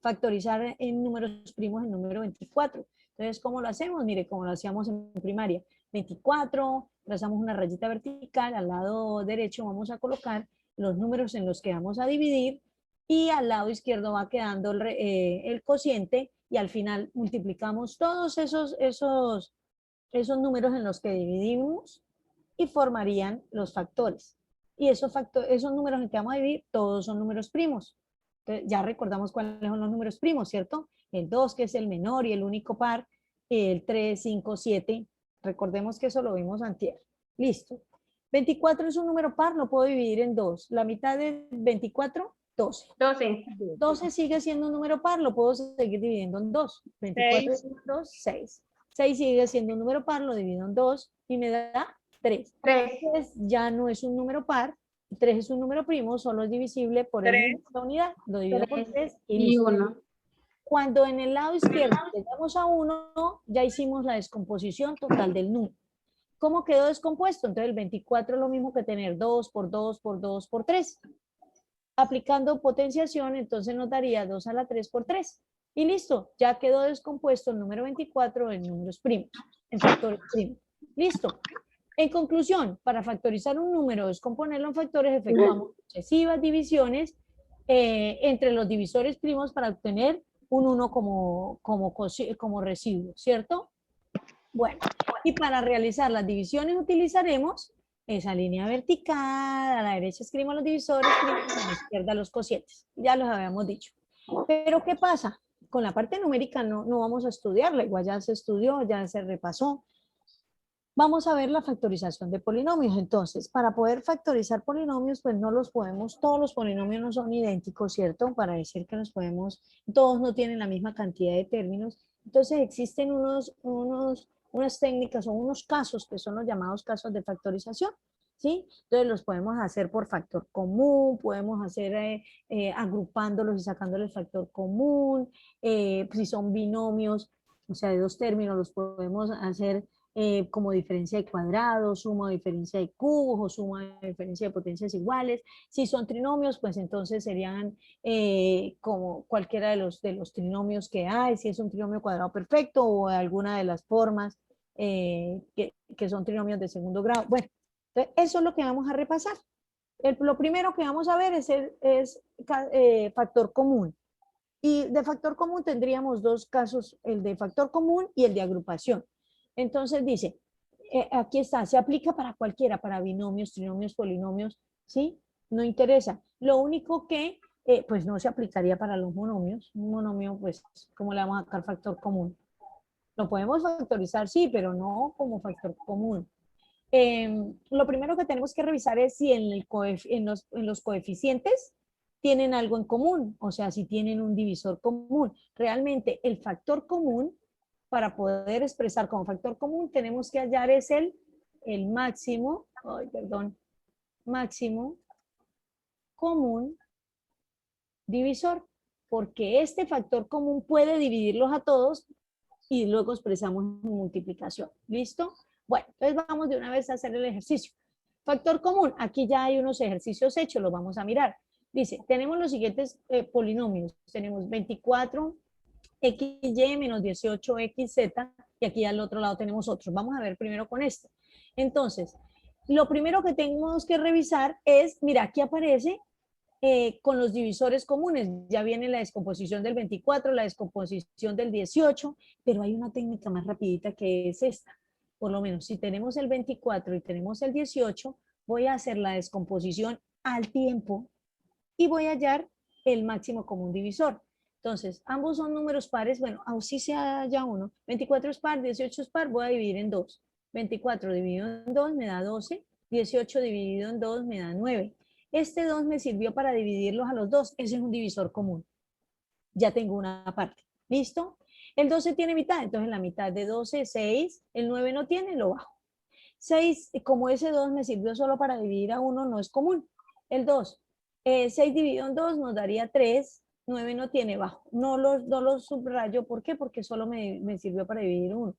factorizar en números primos el número 24. Entonces, ¿cómo lo hacemos? Mire, como lo hacíamos en primaria. 24, trazamos una rayita vertical, al lado derecho vamos a colocar los números en los que vamos a dividir y al lado izquierdo va quedando el cociente y al final multiplicamos todos esos números en los que dividimos y formarían los factores. Y esos números en que vamos a dividir, todos son números primos. Entonces, ya recordamos cuáles son los números primos, ¿cierto? El 2, que es el menor y el único par, el 3, 5, 7. Recordemos que eso lo vimos antier. Listo. 24 es un número par, lo puedo dividir en 2. La mitad de 24, 12. 12. 12 sigue siendo un número par, lo puedo seguir dividiendo en 2. 24 6. es 2, 6. 6 sigue siendo un número par, lo divido en 2 y me da 3. 3. 3 ya no es un número par, 3 es un número primo, solo es divisible por el Tres. número de la unidad, lo divido por 3 y Y listo. 1. Cuando en el lado izquierdo llegamos a 1, ya hicimos la descomposición total del número. ¿Cómo quedó descompuesto? Entonces el 24 es lo mismo que tener 2 por 2 por 2 por 3. Aplicando potenciación, entonces nos daría 2 a la 3 por 3. Y listo, ya quedó descompuesto el número 24 en números primos, en factores primos. Listo. En conclusión, para factorizar un número, descomponerlo en factores, efectuamos sucesivas divisiones entre los divisores primos para obtener un 1 como residuo, ¿cierto? Bueno, y para realizar las divisiones utilizaremos esa línea vertical, a la derecha escribimos los divisores, a la izquierda los cocientes, ya los habíamos dicho. Pero ¿qué pasa? Con la parte numérica no vamos a estudiarla, igual ya se estudió, ya se repasó. Vamos a ver la factorización de polinomios. Entonces, para poder factorizar polinomios, pues no los podemos, todos los polinomios no son idénticos, ¿cierto? Para decir que los podemos, todos no tienen la misma cantidad de términos. Entonces, existen unas técnicas o unos casos que son los llamados casos de factorización, ¿sí? Entonces, los podemos hacer por factor común, podemos hacer agrupándolos y sacándoles factor común, si son binomios, o sea, de dos términos, los podemos hacer como diferencia de cuadrados, suma o diferencia de cubos o suma o diferencia de potencias iguales. Si son trinomios, pues entonces serían como cualquiera de los trinomios que hay, si es un trinomio cuadrado perfecto o alguna de las formas que son trinomios de segundo grado. Bueno, entonces eso es lo que vamos a repasar. Lo primero que vamos a ver es factor común. Y de factor común tendríamos dos casos, el de factor común y el de agrupación. Entonces dice, aquí está, se aplica para cualquiera, para binomios, trinomios, polinomios, ¿sí? No interesa. Lo único que, pues no se aplicaría para los monomios. Un monomio, pues, ¿cómo le vamos a sacar factor común? Lo podemos factorizar, sí, pero no como factor común. Lo primero que tenemos que revisar es si en los coeficientes tienen algo en común, o sea, si tienen un divisor común. Realmente el factor común, para poder expresar como factor común, tenemos que hallar es el máximo, máximo común divisor, porque este factor común puede dividirlos a todos y luego expresamos multiplicación. ¿Listo? Bueno, entonces vamos de una vez a hacer el ejercicio. Factor común, aquí ya hay unos ejercicios hechos, los vamos a mirar. Dice, tenemos los siguientes polinomios. Tenemos 24 XY menos 18XZ, y aquí al otro lado tenemos otros. Vamos a ver primero con este. Entonces, lo primero que tenemos que revisar es, mira, aquí aparece con los divisores comunes. Ya viene la descomposición del 24, la descomposición del 18, pero hay una técnica más rapidita que es esta. Por lo menos, si tenemos el 24 y tenemos el 18, voy a hacer la descomposición al tiempo y voy a hallar el máximo común divisor. Entonces, ambos son números pares, bueno, así se halla uno. 24 es par, 18 es par, voy a dividir en 2. 24 dividido en 2 me da 12, 18 dividido en 2 me da 9. Este 2 me sirvió para dividirlos a los dos, ese es un divisor común. Ya tengo una parte, ¿listo? El 12 tiene mitad, entonces la mitad de 12 es 6, el 9 no tiene, lo bajo. 6, como ese 2 me sirvió solo para dividir a 1, no es común. El 2, 6 dividido en 2 nos daría 3, 9 no tiene bajo. No los subrayo, ¿por qué? Porque solo me sirvió para dividir 1.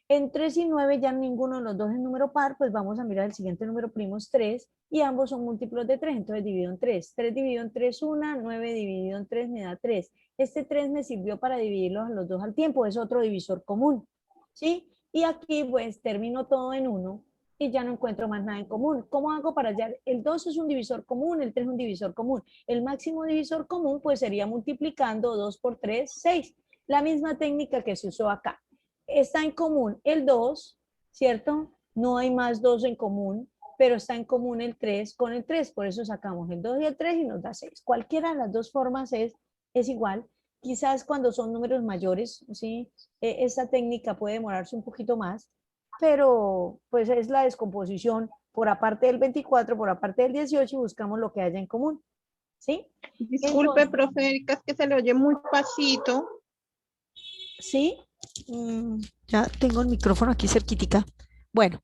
En 3 y 9 ya ninguno de los dos es número par, pues vamos a mirar el siguiente número primo es 3 y ambos son múltiplos de 3, entonces divido en 3. 3 dividido en 3, 1, 9 dividido en 3 me da 3. Este 3 me sirvió para dividirlos a los dos al tiempo, es otro divisor común, ¿sí? Y aquí pues termino todo en 1 y ya no encuentro más nada en común. ¿Cómo hago para hallar? El 2 es un divisor común, el 3 es un divisor común. El máximo divisor común pues sería multiplicando 2 por 3, 6. La misma técnica que se usó acá. Está en común el 2, ¿cierto? No hay más 2 en común, pero está en común el 3 con el 3, por eso sacamos el 2 y el 3 y nos da 6. Cualquiera de las dos formas es igual. Quizás cuando son números mayores, ¿sí? Esta técnica puede demorarse un poquito más, pero pues es la descomposición por aparte del 24, por aparte del 18 y buscamos lo que haya en común, ¿sí? Disculpe, Entonces, profe Erika, es que se le oye muy pasito. ¿sí? Ya tengo el micrófono aquí cerquitica. Bueno,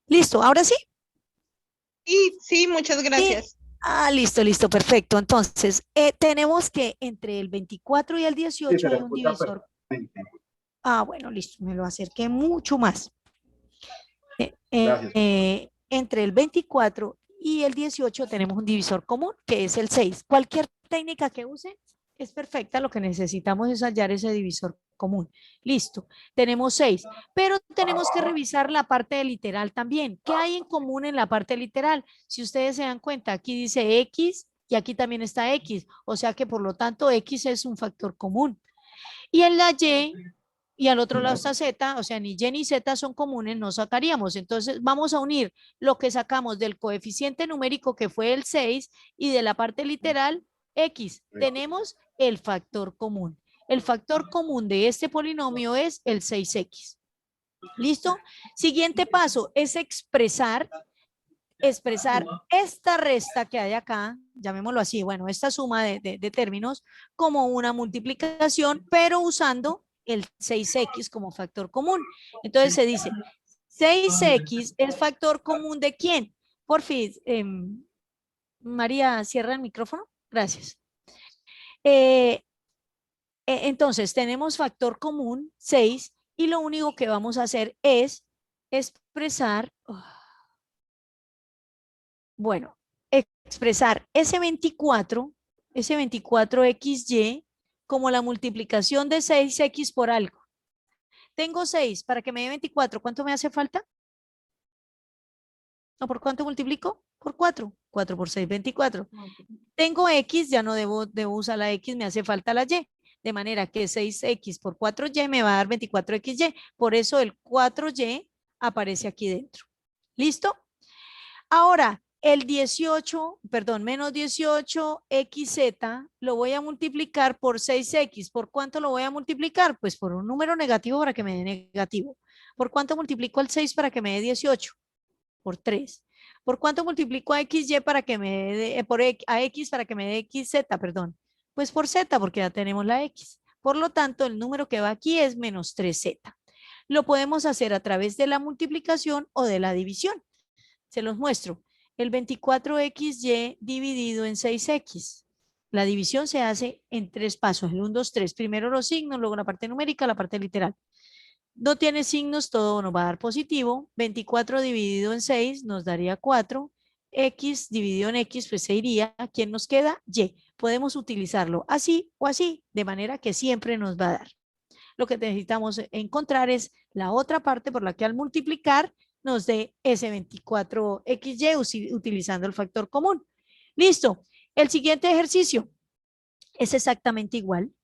listo, ahora sí. Y sí, muchas gracias. Listo, perfecto. Entonces, tenemos que entre el 24 y el 18 hay un divisor. Bueno, listo, me lo acerqué mucho más. Entre el 24 y el 18 tenemos un divisor común, que es el 6. Cualquier técnica que use es perfecta, lo que necesitamos es hallar ese divisor común. Listo, tenemos 6, pero tenemos que revisar la parte literal también. ¿Qué hay en común en la parte literal? Si ustedes se dan cuenta, aquí dice X y aquí también está X, o sea que por lo tanto X es un factor común. Y en la y al otro lado está Z, o sea, ni Y ni Z son comunes, no sacaríamos. Entonces vamos a unir lo que sacamos del coeficiente numérico que fue el 6 y de la parte literal X. Tenemos el factor común. El factor común de este polinomio es el 6X. ¿Listo? Siguiente paso es expresar esta resta que hay acá, llamémoslo así, bueno, esta suma de términos como una multiplicación, pero usando el 6X como factor común. Entonces se dice, 6X es factor común ¿de quién? Por fin, María, cierra el micrófono. Gracias. Entonces tenemos factor común 6 y lo único que vamos a hacer es expresar, bueno, expresar ese 24XY como la multiplicación de 6X por algo. Tengo 6, para que me dé 24, ¿cuánto me hace falta? ¿O por cuánto multiplico? Por 4. 4 por 6, 24. Tengo X, ya no debo usar la X, me hace falta la Y. De manera que 6X por 4Y me va a dar 24XY. Por eso el 4Y aparece aquí dentro. ¿Listo? Ahora, el 18, perdón, menos 18XZ lo voy a multiplicar por 6X. ¿Por cuánto lo voy a multiplicar? Pues por un número negativo para que me dé negativo. ¿Por cuánto multiplico el 6 para que me dé 18? Por 3. ¿Por cuánto multiplico a XY para que me dé, a X para que me dé XZ, perdón? Pues por Z, porque ya tenemos la X. Por lo tanto, el número que va aquí es menos 3Z. Lo podemos hacer a través de la multiplicación o de la división. Se los muestro. El 24XY dividido en 6X. La división se hace en 3 pasos, el 1, 2, 3. Primero los signos, luego la parte numérica, la parte literal. No tiene signos, todo nos va a dar positivo. 24 dividido en 6 nos daría 4. X dividido en X, pues se iría. ¿Quién nos queda? Y. Podemos utilizarlo así o así, de manera que siempre nos va a dar. Lo que necesitamos encontrar es la otra parte por la que al multiplicar nos dé ese 24XY utilizando el factor común. Listo. El siguiente ejercicio es exactamente igual.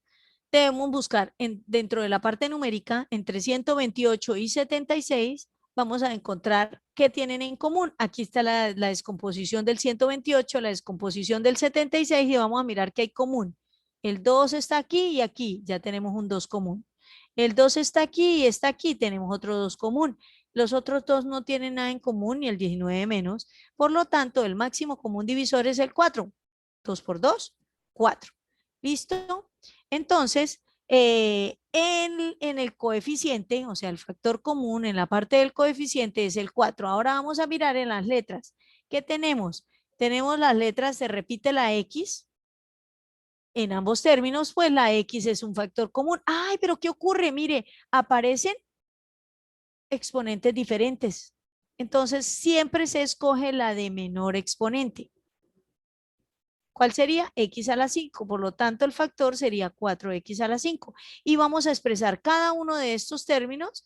Debemos buscar dentro de la parte numérica, entre 128 y 76, vamos a encontrar qué tienen en común. Aquí está la descomposición del 128, la descomposición del 76 y vamos a mirar qué hay común. El 2 está aquí y aquí, ya tenemos un 2 común. El 2 está aquí y está aquí, tenemos otro 2 común. Los otros dos no tienen nada en común y el 19 menos. Por lo tanto, el máximo común divisor es el 4. 2 por 2, 4. ¿Listo? Entonces, en el coeficiente, o sea, el factor común en la parte del coeficiente es el 4. Ahora vamos a mirar en las letras. ¿Qué tenemos? Tenemos las letras, se repite la X. En ambos términos, pues la X es un factor común. Ay, pero ¿qué ocurre? Mire, aparecen exponentes diferentes. Entonces, siempre se escoge la de menor exponente. ¿Cuál sería? X a la 5. Por lo tanto, el factor sería 4x a la 5. Y vamos a expresar cada uno de estos términos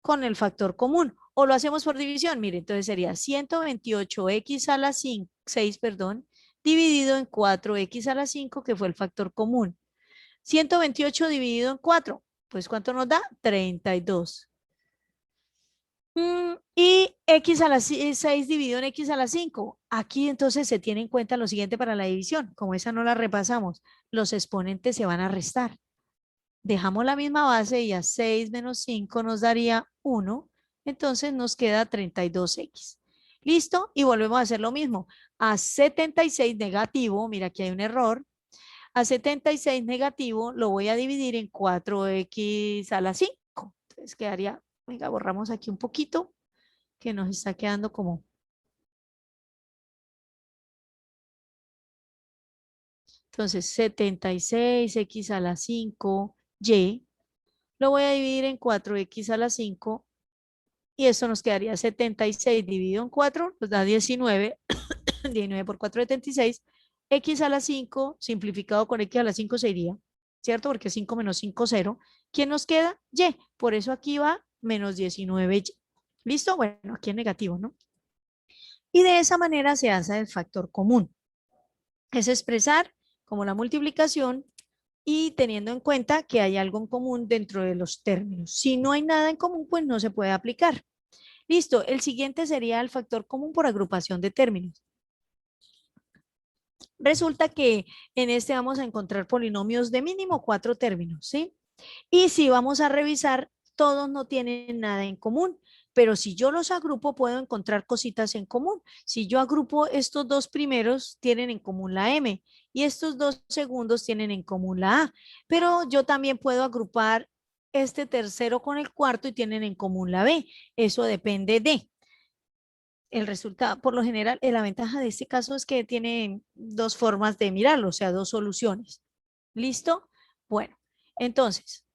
con el factor común. O lo hacemos por división. Mire, entonces sería 128x a la 6, dividido en 4x a la 5, que fue el factor común. 128 dividido en 4, pues ¿cuánto nos da? 32. Y x a la 6 dividido en x a la 5. Aquí entonces se tiene en cuenta lo siguiente para la división. Como esa no la repasamos, los exponentes se van a restar. Dejamos la misma base y a 6 menos 5 nos daría 1. Entonces nos queda 32x. ¿Listo? Y volvemos a hacer lo mismo. A 76 negativo, mira aquí hay un error. A 76 negativo lo voy a dividir en 4x a la 5. Entonces quedaría, venga, borramos aquí un poquito, que nos está quedando como. Entonces 76x a la 5y, lo voy a dividir en 4x a la 5 y eso nos quedaría 76 dividido en 4, nos da 19, 19 por 4, 76, x a la 5 simplificado con x a la 5 se iría, ¿cierto? Porque 5 menos 5, 0. ¿Quién nos queda? Y, por eso aquí va menos 19y. ¿Listo? Bueno, aquí es negativo, ¿no? Y de esa manera se hace el factor común. Es expresar como la multiplicación y teniendo en cuenta que hay algo en común dentro de los términos. Si no hay nada en común, pues no se puede aplicar. Listo, el siguiente sería el factor común por agrupación de términos. Resulta que en este vamos a encontrar polinomios de mínimo 4 términos, ¿sí? Y si vamos a revisar, todos no tienen nada en común, pero si yo los agrupo, puedo encontrar cositas en común. Si yo agrupo estos dos primeros, tienen en común la M, y estos dos segundos tienen en común la A, pero yo también puedo agrupar este tercero con el cuarto y tienen en común la B. Eso depende de el resultado. Por lo general, la ventaja de este caso es que tiene dos formas de mirarlo, o sea, dos soluciones. ¿Listo? Bueno, entonces,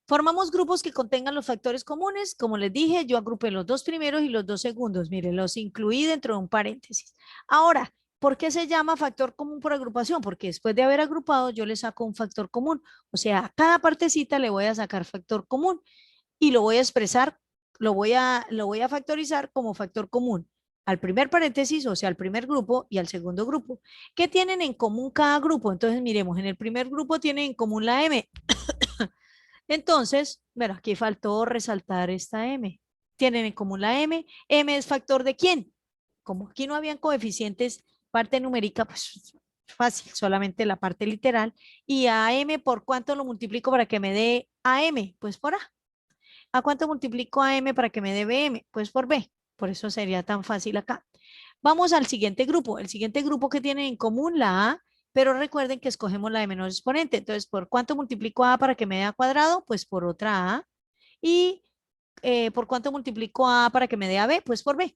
formamos grupos que contengan los factores comunes. Como les dije, yo agrupé los dos primeros y los dos segundos. Miren, los incluí dentro de un paréntesis. Ahora, ¿por qué se llama factor común por agrupación? Porque después de haber agrupado, yo le saco un factor común. O sea, a cada partecita le voy a sacar factor común y lo voy a expresar, lo voy a factorizar como factor común al primer paréntesis, o sea, al primer grupo y al segundo grupo. ¿Qué tienen en común cada grupo? Entonces, miremos, en el primer grupo tienen en común la M. Entonces, bueno, aquí faltó resaltar esta M. Tienen en común la M. M es factor de ¿quién? Como aquí no habían coeficientes, parte numérica, pues fácil, solamente la parte literal. Y a M, ¿por cuánto lo multiplico para que me dé AM? Pues por A. ¿A cuánto multiplico a M para que me dé BM? Pues por B. Por eso sería tan fácil acá. Vamos al siguiente grupo. El siguiente grupo que tiene en común la A, pero recuerden que escogemos la de menor exponente. Entonces, ¿por cuánto multiplico A para que me dé A cuadrado? Pues por otra A. Y ¿por cuánto multiplico A para que me dé AB? Pues por B.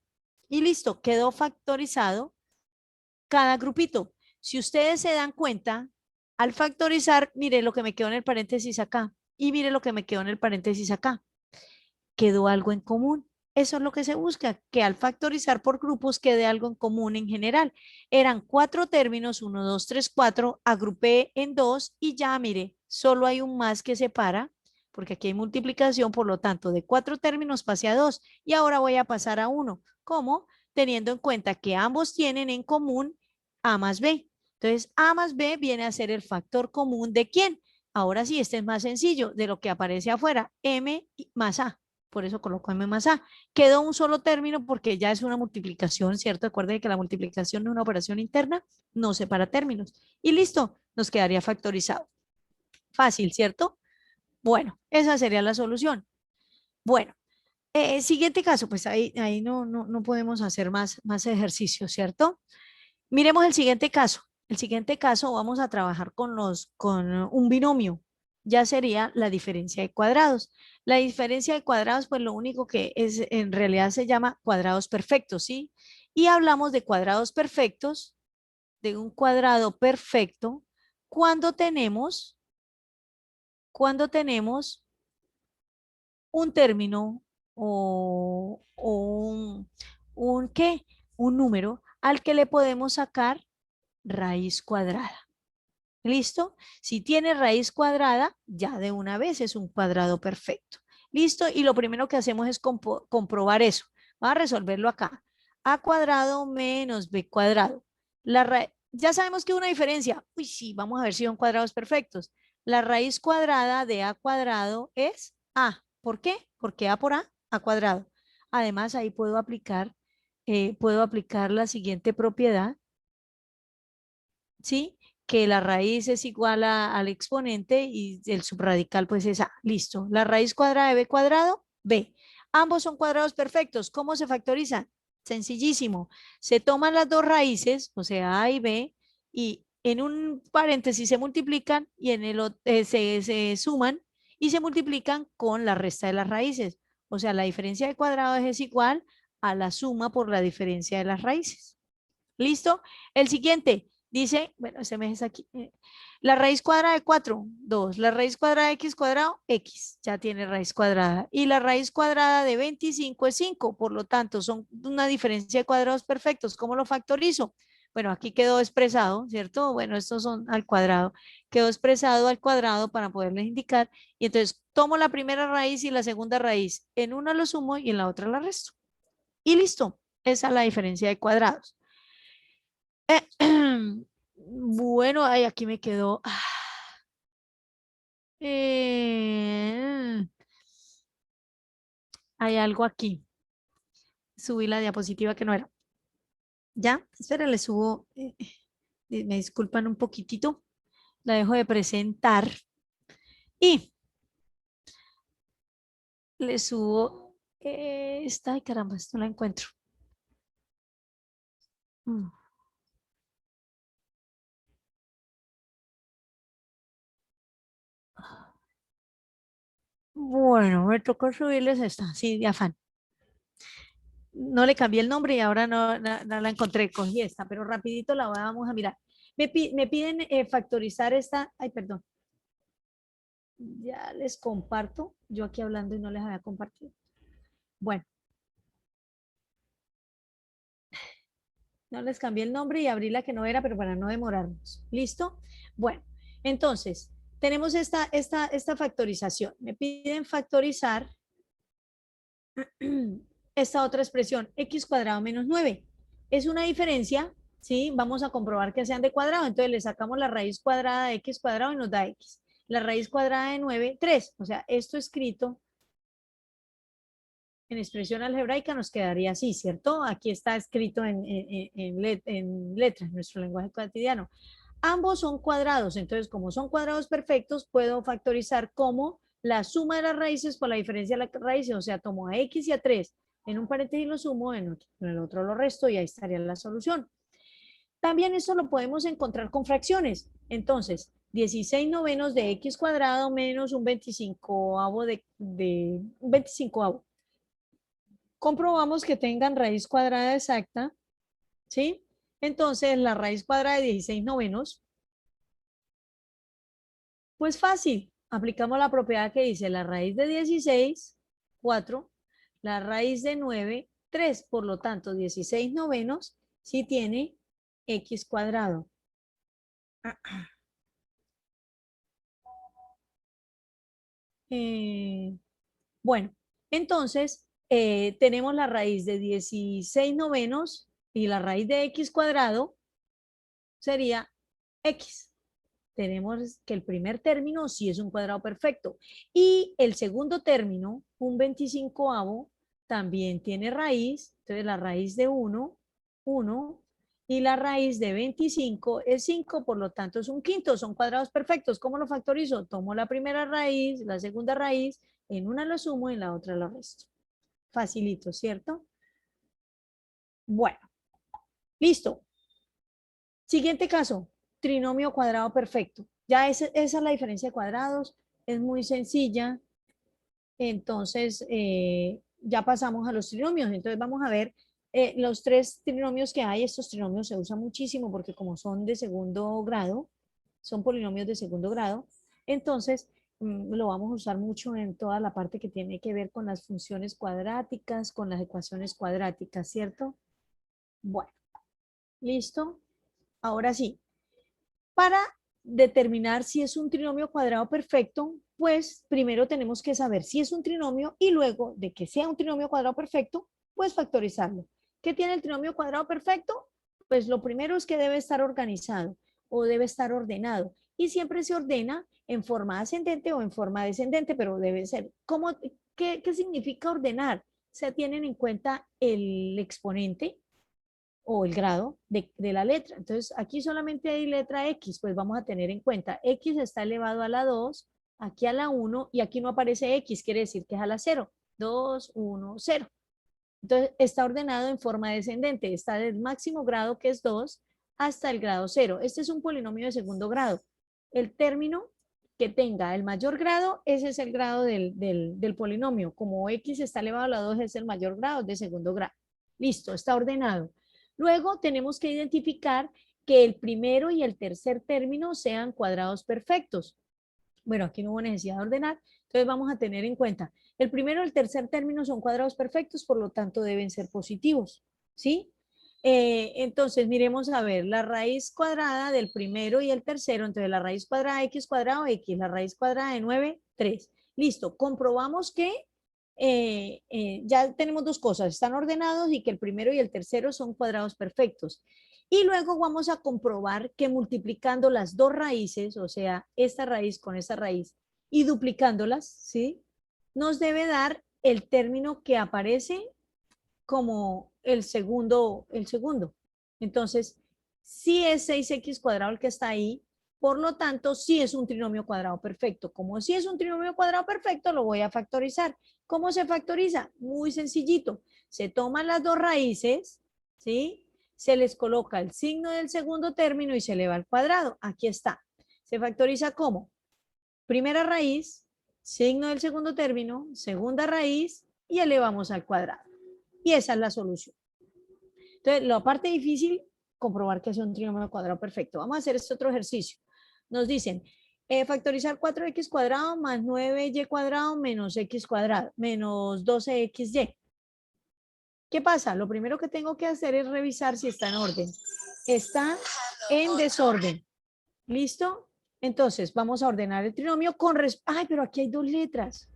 Y listo, quedó factorizado cada grupito. Si ustedes se dan cuenta, al factorizar, mire lo que me quedó en el paréntesis acá. Y mire lo que me quedó en el paréntesis acá. Quedó algo en común. Eso es lo que se busca, que al factorizar por grupos quede algo en común en general. Eran 4 términos, 1, 2, 3, 4, agrupé en 2 y ya, mire, solo hay un más que separa, porque aquí hay multiplicación, por lo tanto, de 4 términos pasé a 2 y ahora voy a pasar a 1. ¿Cómo? Teniendo en cuenta que ambos tienen en común A más B. Entonces, A más B viene a ser el factor común de ¿quién? Ahora sí, este es más sencillo, de lo que aparece afuera, M más A. Por eso coloco M más A. Quedó un solo término porque ya es una multiplicación, ¿cierto? Acuérdense que la multiplicación no es una operación interna, no separa términos. Y listo, nos quedaría factorizado. Fácil, ¿cierto? Bueno, esa sería la solución. Bueno, siguiente caso, pues ahí no podemos hacer más ejercicio, ¿cierto? Miremos el siguiente caso. el siguiente caso vamos a trabajar con un binomio. Ya sería la diferencia de cuadrados. La diferencia de cuadrados, pues lo único que es, en realidad se llama cuadrados perfectos, ¿sí? Y hablamos de cuadrados perfectos, de un cuadrado perfecto, cuando tenemos un término o ¿qué? Un número al que le podemos sacar raíz cuadrada. ¿Listo? Si tiene raíz cuadrada, ya de una vez es un cuadrado perfecto. ¿Listo? Y lo primero que hacemos es comprobar eso. Vamos a resolverlo acá. A cuadrado menos b cuadrado. Ya sabemos que hay una diferencia. Uy, sí, vamos a ver si son cuadrados perfectos. La raíz cuadrada de a cuadrado es a. ¿Por qué? Porque a por a cuadrado. Además, ahí puedo aplicar la siguiente propiedad, ¿sí? Que la raíz es igual al exponente y el subradical pues es a. Listo. La raíz cuadrada de b cuadrado, b. Ambos son cuadrados perfectos. ¿Cómo se factorizan? Sencillísimo. Se toman las dos raíces, o sea, a y b, y en un paréntesis se multiplican y en el se suman y se multiplican con la resta de las raíces. O sea, la diferencia de cuadrados es igual a la suma por la diferencia de las raíces. ¿Listo? El siguiente dice, bueno, ese mes es aquí. La raíz cuadrada de 4, 2. La raíz cuadrada de x cuadrado, x. Ya tiene raíz cuadrada. Y la raíz cuadrada de 25 es 5. Por lo tanto, son una diferencia de cuadrados perfectos. ¿Cómo lo factorizo? Bueno, aquí quedó expresado, ¿cierto? Bueno, estos son al cuadrado. Quedó expresado al cuadrado para poderles indicar. Y entonces tomo la primera raíz y la segunda raíz. En una lo sumo y en la otra la resto. Y listo. Esa es la diferencia de cuadrados. Bueno, ay, aquí me quedó. Hay algo aquí. Subí la diapositiva que no era. Ya, espera, le subo. Me disculpan un poquitito. La dejo de presentar. Y le subo esta. Ay, caramba, esto no la encuentro. Mm. Bueno, me tocó subirles esta, sí, de afán. No le cambié el nombre y ahora no la encontré, cogí esta, pero rapidito la vamos a mirar. Me piden factorizar esta, ay, perdón. Ya les comparto, yo aquí hablando y no les había compartido. Bueno, no les cambié el nombre y abrí la que no era, pero para no demorarnos. ¿Listo? Bueno, entonces, tenemos esta factorización. Me piden factorizar esta otra expresión, x cuadrado menos 9. Es una diferencia, ¿sí? Vamos a comprobar que sean de cuadrado, entonces le sacamos la raíz cuadrada de x cuadrado y nos da x. La raíz cuadrada de 9, 3. O sea, esto escrito en expresión algebraica nos quedaría así, ¿cierto? Aquí está escrito en letras, en nuestro lenguaje cotidiano. Ambos son cuadrados, entonces como son cuadrados perfectos, puedo factorizar como la suma de las raíces por la diferencia de las raíces, o sea, tomo a x y a 3, en un paréntesis lo sumo, en el otro lo resto y ahí estaría la solución. También esto lo podemos encontrar con fracciones. Entonces, 16 novenos de x cuadrado menos un 25avo de un 25avo. Comprobamos que tengan raíz cuadrada exacta, ¿sí? Entonces, la raíz cuadrada de 16 novenos, pues fácil. Aplicamos la propiedad que dice la raíz de 16, 4, la raíz de 9, 3. Por lo tanto, 16 novenos sí tiene x cuadrado. Bueno, entonces tenemos la raíz de 16 novenos y la raíz de x cuadrado sería x. Tenemos que el primer término sí es un cuadrado perfecto y el segundo término, un 25avo, también tiene raíz. Entonces la raíz de 1, 1 y la raíz de 25 es 5, por lo tanto es un quinto, son cuadrados perfectos. ¿Cómo lo factorizo? Tomo la primera raíz, la segunda raíz, en una lo sumo y en la otra lo resto. Facilito, ¿cierto? Bueno, listo. Siguiente caso. trinomio cuadrado perfecto. Ya esa es la diferencia de cuadrados, es muy sencilla. Entonces, ya pasamos a los trinomios. Entonces, vamos a ver los tres trinomios que hay. Estos trinomios se usan muchísimo porque como son de segundo grado, son polinomios de segundo grado, entonces lo vamos a usar mucho en toda la parte que tiene que ver con las funciones cuadráticas, con las ecuaciones cuadráticas, ¿cierto? Bueno, listo. Ahora sí, para determinar si es un trinomio cuadrado perfecto, pues primero tenemos que saber si es un trinomio y luego de que sea un trinomio cuadrado perfecto, pues factorizarlo. ¿Qué tiene el trinomio cuadrado perfecto? Pues lo primero es que debe estar organizado o debe estar ordenado y siempre se ordena en forma ascendente o en forma descendente, pero debe ser. ¿Qué significa ordenar? Se tienen en cuenta el exponente o el grado de la letra. Entonces, aquí solamente hay letra X, pues vamos a tener en cuenta X está elevado a la 2, aquí a la 1 y aquí no aparece X, quiere decir que es a la 0. 2, 1, 0. Entonces, está ordenado en forma descendente, está del máximo grado que es 2 hasta el grado 0. Este es un polinomio de segundo grado. El término que tenga el mayor grado, ese es el grado del polinomio. Como X está elevado a la 2 es el mayor grado de segundo grado. Listo, está ordenado. Luego tenemos que identificar que el primero y el tercer término sean cuadrados perfectos. Bueno, aquí no hubo necesidad de ordenar, entonces vamos a tener en cuenta, el primero y el tercer término son cuadrados perfectos, por lo tanto deben ser positivos, ¿sí? Entonces miremos a ver, la raíz cuadrada del primero y el tercero, entonces la raíz cuadrada de x cuadrado x, la raíz cuadrada de 9, 3. Listo, comprobamos que ya tenemos dos cosas, están ordenados y que el primero y el tercero son cuadrados perfectos. Y luego vamos a comprobar que multiplicando las dos raíces, o sea, esta raíz con esta raíz, y duplicándolas, ¿sí? Nos debe dar el término que aparece como el segundo. Entonces, sí es 6x cuadrado el que está ahí, por lo tanto, sí es un trinomio cuadrado perfecto. Como sí es un trinomio cuadrado perfecto, lo voy a factorizar. ¿Cómo se factoriza? Muy sencillito. Se toman las dos raíces, ¿sí? Se les coloca el signo del segundo término y se eleva al cuadrado. Aquí está. ¿Se factoriza cómo? Primera raíz, signo del segundo término, segunda raíz y elevamos al cuadrado. Y esa es la solución. Entonces, la parte difícil, comprobar que es un trinomio cuadrado perfecto. Vamos a hacer este otro ejercicio. Nos dicen, factorizar 4x cuadrado más 9y cuadrado menos x cuadrado, menos 12xy. ¿Qué pasa? Lo primero que tengo que hacer es revisar si está en orden. Está en desorden. ¿Listo? Entonces, vamos a ordenar el trinomio con... Ay, pero aquí hay dos letras.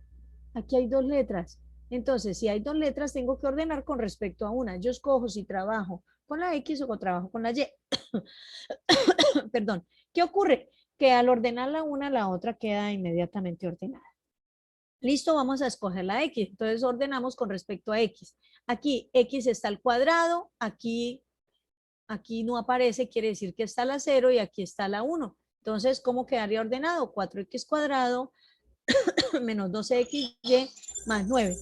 Aquí hay dos letras. Entonces, si hay dos letras, tengo que ordenar con respecto a una. Yo escojo si trabajo con la X o trabajo con la Y. Perdón. ¿Qué ocurre? Que al ordenar la una, la otra queda inmediatamente ordenada. Listo, vamos a escoger la X. Entonces ordenamos con respecto a X. Aquí X está al cuadrado, aquí no aparece, quiere decir que está la 0 y aquí está la 1. Entonces, ¿cómo quedaría ordenado? 4x cuadrado menos 12xy más 9.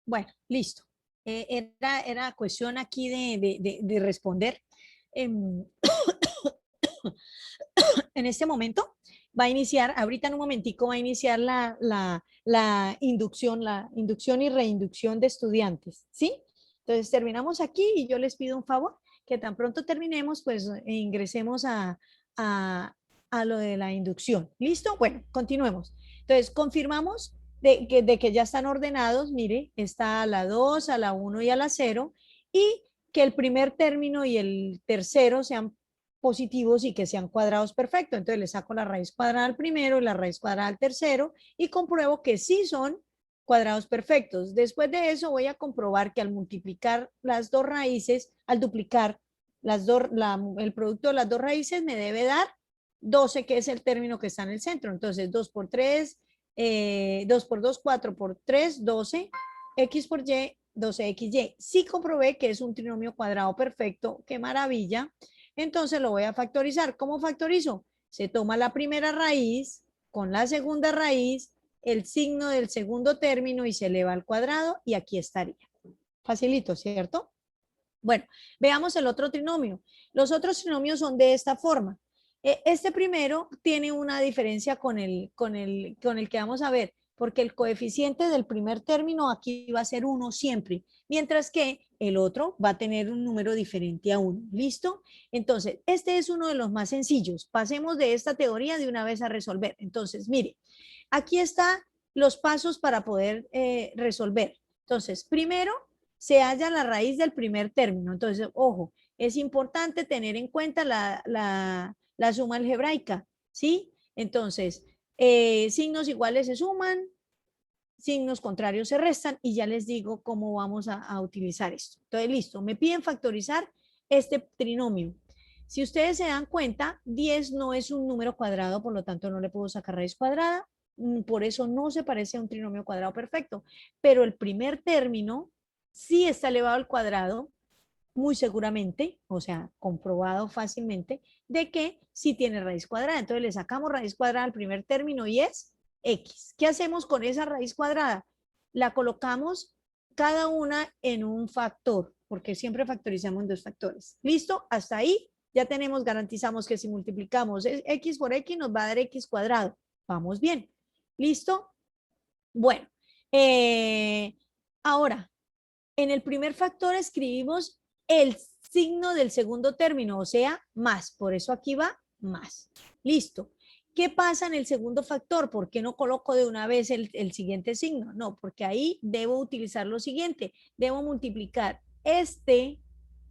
Bueno, listo. Era cuestión aquí de responder. En este momento va a iniciar, ahorita en un momentico va a iniciar la inducción y reinducción de estudiantes, ¿sí? Entonces terminamos aquí y yo les pido un favor, que tan pronto terminemos, pues ingresemos a lo de la inducción. ¿Listo? Bueno, continuemos. Entonces, confirmamos de que ya están ordenados, mire, está a la 2, a la 1 y a la 0, y que el primer término y el tercero sean positivos y que sean cuadrados perfectos. Entonces le saco la raíz cuadrada al primero y la raíz cuadrada al tercero y compruebo que sí son cuadrados perfectos. Después de eso voy a comprobar que al multiplicar las dos raíces, al duplicar el producto de las dos raíces me debe dar 12, que es el término que está en el centro. Entonces 2 por 3, 2 por 2, 4 por 3, 12, x por y, 12xy. Sí comprobé que es un trinomio cuadrado perfecto, qué maravilla. Entonces lo voy a factorizar. ¿Cómo factorizo? Se toma la primera raíz con la segunda raíz, el signo del segundo término y se eleva al cuadrado y aquí estaría. Facilito, ¿cierto? Bueno, veamos el otro trinomio. Los otros trinomios son de esta forma. Este primero tiene una diferencia con el que vamos a ver, porque el coeficiente del primer término aquí va a ser 1 siempre, mientras que el otro va a tener un número diferente a 1. ¿Listo? Entonces, este es uno de los más sencillos. Pasemos de esta teoría de una vez a resolver. Entonces, mire, aquí están los pasos para poder resolver. Entonces, primero se halla la raíz del primer término. Entonces, ojo, es importante tener en cuenta la suma algebraica, ¿sí? Entonces, signos iguales se suman, signos contrarios se restan y ya les digo cómo vamos a utilizar esto. Entonces, listo, me piden factorizar este trinomio. Si ustedes se dan cuenta, 10 no es un número cuadrado, por lo tanto no le puedo sacar raíz cuadrada, por eso no se parece a un trinomio cuadrado perfecto, pero el primer término sí está elevado al cuadrado, muy seguramente, o sea, comprobado fácilmente, de que sí tiene raíz cuadrada. Entonces le sacamos raíz cuadrada al primer término y es x. ¿Qué hacemos con esa raíz cuadrada? La colocamos cada una en un factor, porque siempre factorizamos en dos factores. ¿Listo? Hasta ahí ya tenemos, garantizamos que si multiplicamos x por x nos va a dar x cuadrado. Vamos bien. ¿Listo? Bueno, ahora, en el primer factor escribimos el signo del segundo término, o sea, más. Por eso aquí va más. Listo. ¿Qué pasa en el segundo factor? ¿Por qué no coloco de una vez el siguiente signo? No, porque ahí debo utilizar lo siguiente. Debo multiplicar este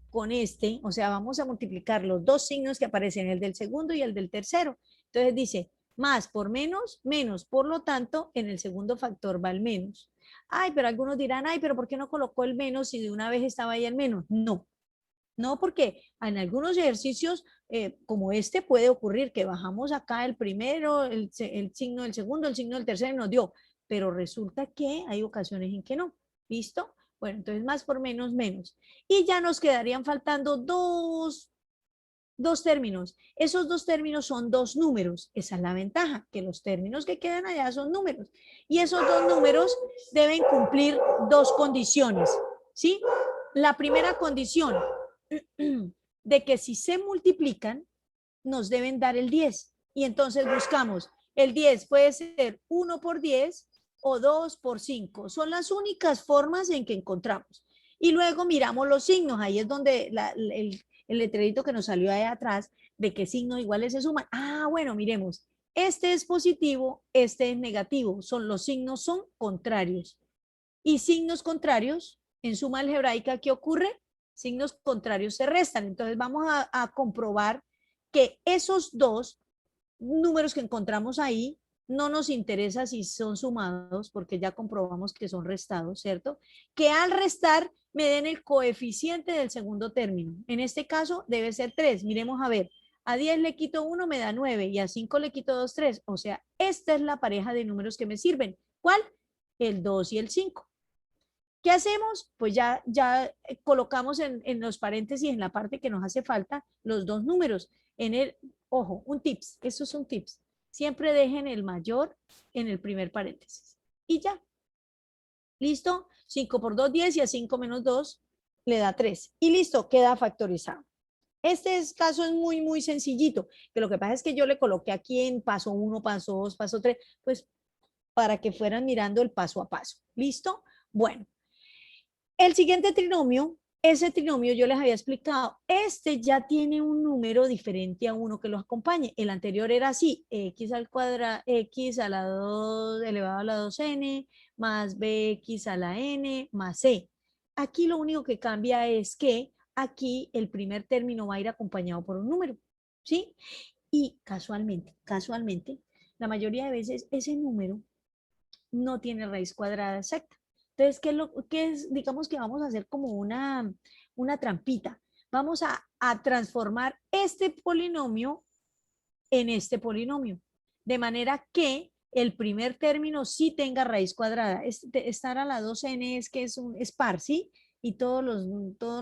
con este, o sea, vamos a multiplicar los dos signos que aparecen, el del segundo y el del tercero. Entonces dice, más por menos, menos. Por lo tanto, en el segundo factor va el menos. Ay, pero algunos dirán, ay, pero ¿por qué no colocó el menos si de una vez estaba ahí el menos? No, no, porque en algunos ejercicios como este puede ocurrir que bajamos acá el primero, el signo del segundo, el signo del tercero y nos dio, pero resulta que hay ocasiones en que no. ¿Listo? Bueno, entonces más por menos, menos. Y ya nos quedarían faltando dos términos. Esos dos términos son dos números. Esa es la ventaja, que los términos que quedan allá son números. Y esos dos números deben cumplir dos condiciones. ¿Sí? La primera condición de que si se multiplican, nos deben dar el 10. Y entonces buscamos, el 10 puede ser 1 por 10 o 2 por 5. Son las únicas formas en que encontramos. Y luego miramos los signos. Ahí es donde el letrerito que nos salió ahí atrás, de qué signos iguales se suman. Ah, bueno, miremos. Este es positivo, este es negativo. Los signos son contrarios. Y signos contrarios, en suma algebraica, ¿qué ocurre? Signos contrarios se restan. Entonces vamos a comprobar que esos dos números que encontramos ahí no nos interesa si son sumados, porque ya comprobamos que son restados, ¿cierto? Que al restar me den el coeficiente del segundo término. En este caso debe ser 3. Miremos a ver. A 10 le quito 1, me da 9. Y a 5 le quito 2, 3. O sea, esta es la pareja de números que me sirven. ¿Cuál? El 2 y el 5. ¿Qué hacemos? Pues ya colocamos en los paréntesis, en la parte que nos hace falta, los dos números. Ojo, un tips, estos son tips. Siempre dejen el mayor en el primer paréntesis. Y ya. ¿Listo? 5 por 2, 10 y a 5 menos 2 le da 3. Y listo, queda factorizado. Este caso es muy, muy sencillito. Que lo que pasa es que yo le coloqué aquí en paso 1, paso 2, paso 3, pues para que fueran mirando el paso a paso. ¿Listo? Bueno. El siguiente trinomio, ese trinomio yo les había explicado, este ya tiene un número diferente a uno que lo acompañe. El anterior era así, x al cuadrado, x a la 2 elevado a la 2n, más bx a la n, más c. Aquí lo único que cambia es que aquí el primer término va a ir acompañado por un número, ¿sí? Y casualmente, la mayoría de veces ese número no tiene raíz cuadrada exacta. Entonces, ¿qué es? Digamos que vamos a hacer como una trampita. Vamos a transformar este polinomio en este polinomio, de manera que el primer término sí tenga raíz cuadrada. Estar a la 2n es que es par, ¿sí? Y todos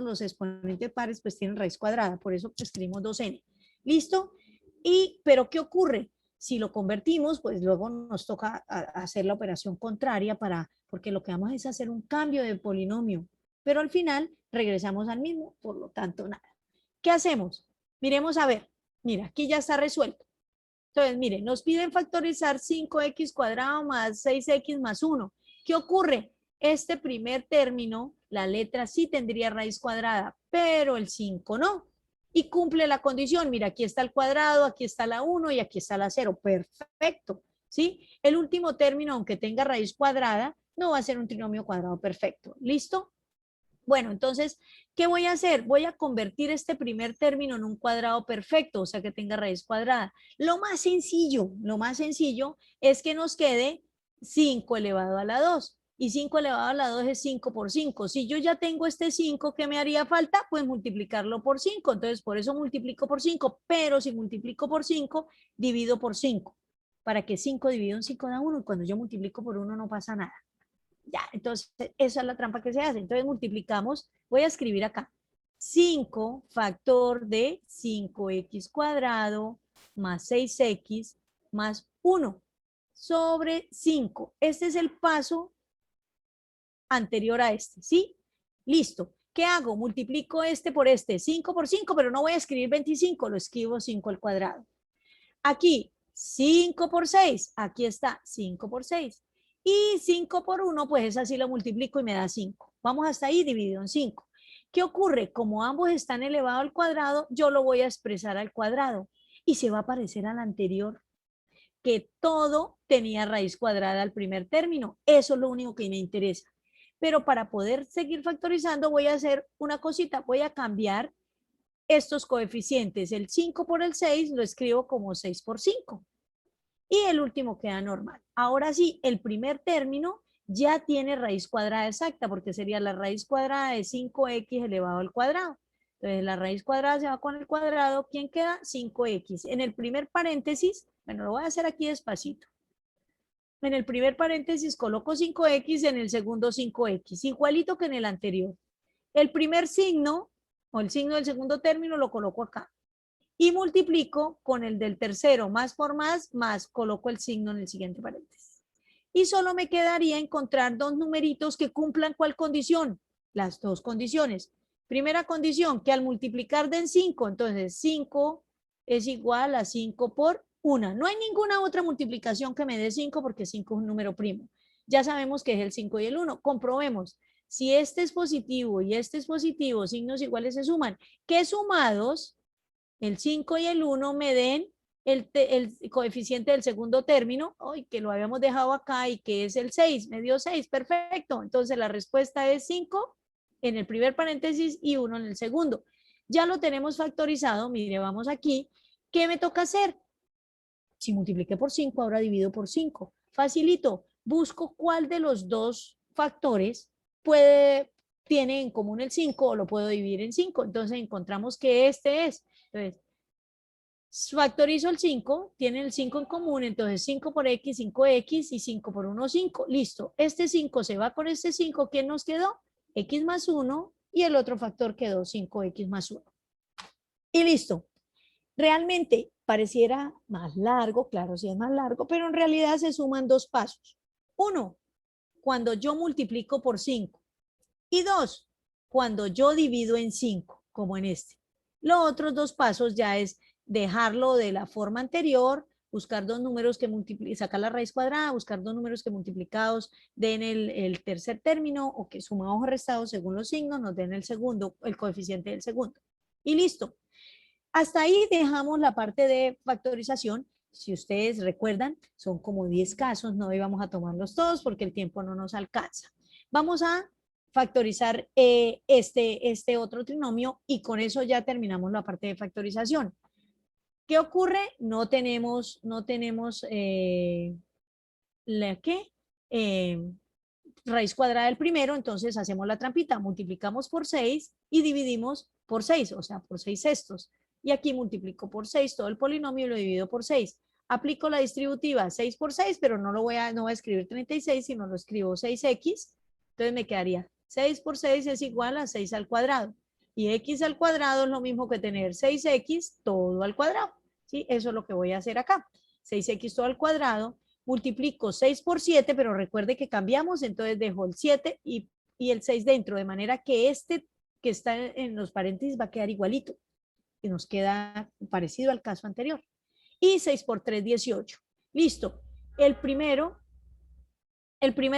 los exponentes pares pues tienen raíz cuadrada, por eso escribimos 2n. ¿Listo? Pero ¿qué ocurre? Si lo convertimos, pues luego nos toca hacer la operación contraria porque lo que vamos es hacer un cambio de polinomio, pero al final regresamos al mismo, por lo tanto nada. ¿Qué hacemos? Miremos a ver, mira, aquí ya está resuelto. Entonces, miren, nos piden factorizar 5x cuadrado más 6x más 1. ¿Qué ocurre? Este primer término, la letra sí tendría raíz cuadrada, pero el 5 no. Y cumple la condición. Mira, aquí está el cuadrado, aquí está la 1 y aquí está la 0. Perfecto. ¿Sí? El último término, aunque tenga raíz cuadrada, no va a ser un trinomio cuadrado perfecto. ¿Listo? Bueno, entonces, ¿qué voy a hacer? Voy a convertir este primer término en un cuadrado perfecto, o sea, que tenga raíz cuadrada. Lo más sencillo es que nos quede 5 elevado a la 2. Y 5 elevado a la 2 es 5 por 5. Si yo ya tengo este 5, ¿qué me haría falta? Pues multiplicarlo por 5. Entonces, por eso multiplico por 5. Pero si multiplico por 5, divido por 5. Para que 5 dividido en 5 da 1. Y cuando yo multiplico por 1 no pasa nada. Ya, entonces esa es la trampa que se hace. Entonces multiplicamos, voy a escribir acá, 5 factor de 5x cuadrado más 6x más 1 sobre 5. Este es el paso anterior a este, ¿sí? Listo. ¿Qué hago? Multiplico este por este, 5 por 5, pero no voy a escribir 25, lo escribo 5 al cuadrado. Aquí, 5 por 6, aquí está 5 por 6. Y 5 por 1, pues es así, lo multiplico y me da 5. Vamos hasta ahí, dividido en 5. ¿Qué ocurre? Como ambos están elevados al cuadrado, yo lo voy a expresar al cuadrado. Y se va a parecer al anterior, que todo tenía raíz cuadrada al primer término. Eso es lo único que me interesa. Pero para poder seguir factorizando, voy a hacer una cosita. Voy a cambiar estos coeficientes. El 5 por el 6 lo escribo como 6 por 5. Y el último queda normal. Ahora sí, el primer término ya tiene raíz cuadrada exacta, porque sería la raíz cuadrada de 5x elevado al cuadrado. Entonces, la raíz cuadrada se va con el cuadrado. ¿Quién queda? 5x. En el primer paréntesis, bueno, lo voy a hacer aquí despacito. En el primer paréntesis coloco 5x, en el segundo 5x, igualito que en el anterior. El primer signo, o el signo del segundo término, lo coloco acá. Y multiplico con el del tercero, más por más coloco el signo en el siguiente paréntesis. Y solo me quedaría encontrar dos numeritos que cumplan ¿cuál condición? Las dos condiciones. Primera condición, que al multiplicar den 5, entonces 5 es igual a 5 por 1. No hay ninguna otra multiplicación que me dé 5 porque 5 es un número primo. Ya sabemos que es el 5 y el 1. Comprobemos. Si este es positivo y este es positivo, signos iguales se suman. ¿Qué sumados? El 5 y el 1 me den el coeficiente del segundo término, que lo habíamos dejado acá y que es el 6, me dio 6, perfecto. Entonces la respuesta es 5 en el primer paréntesis y 1 en el segundo. Ya lo tenemos factorizado, mire, vamos aquí. ¿Qué me toca hacer? Si multipliqué por 5, ahora divido por 5. Facilito, busco cuál de los dos factores tiene en común el 5 o lo puedo dividir en 5. Entonces encontramos que este es. Entonces, factorizo el 5, tiene el 5 en común, entonces 5 por x, 5x y 5 por 1, 5. Listo, este 5 se va con este 5, ¿quién nos quedó? X más 1 y el otro factor quedó 5x más 1. Y listo. Realmente pareciera más largo, claro, sí es más largo, pero en realidad se suman dos pasos. Uno, cuando yo multiplico por 5. Y dos, cuando yo divido en 5, como en este. Los otros dos pasos ya es dejarlo de la forma anterior, buscar dos números que multipliquen, sacar la raíz cuadrada, buscar dos números que multiplicados den el tercer término o que sumados o restados según los signos nos den el segundo, el coeficiente del segundo. Y listo. Hasta ahí dejamos la parte de factorización. Si ustedes recuerdan, son como 10 casos, no íbamos a tomarlos todos porque el tiempo no nos alcanza. Vamos a factorizar este otro trinomio y con eso ya terminamos la parte de factorización. ¿Qué ocurre? No tenemos raíz cuadrada del primero, entonces hacemos la trampita, multiplicamos por 6 y dividimos por 6, o sea, por 6 sextos. Y aquí multiplico por 6 todo el polinomio y lo divido por 6. Aplico la distributiva 6 por 6, pero no voy a escribir 36, sino lo escribo 6x. Entonces me quedaría 6 por 6 es igual a 6 al cuadrado. Y x al cuadrado es lo mismo que tener 6x todo al cuadrado. ¿Sí? Eso es lo que voy a hacer acá. 6x todo al cuadrado. Multiplico 6 por 7, pero recuerde que cambiamos, entonces dejo el 7 y el 6 dentro, de manera que este que está en los paréntesis va a quedar igualito, y nos queda parecido al caso anterior. Y 6 por 3, 18. Listo. El primer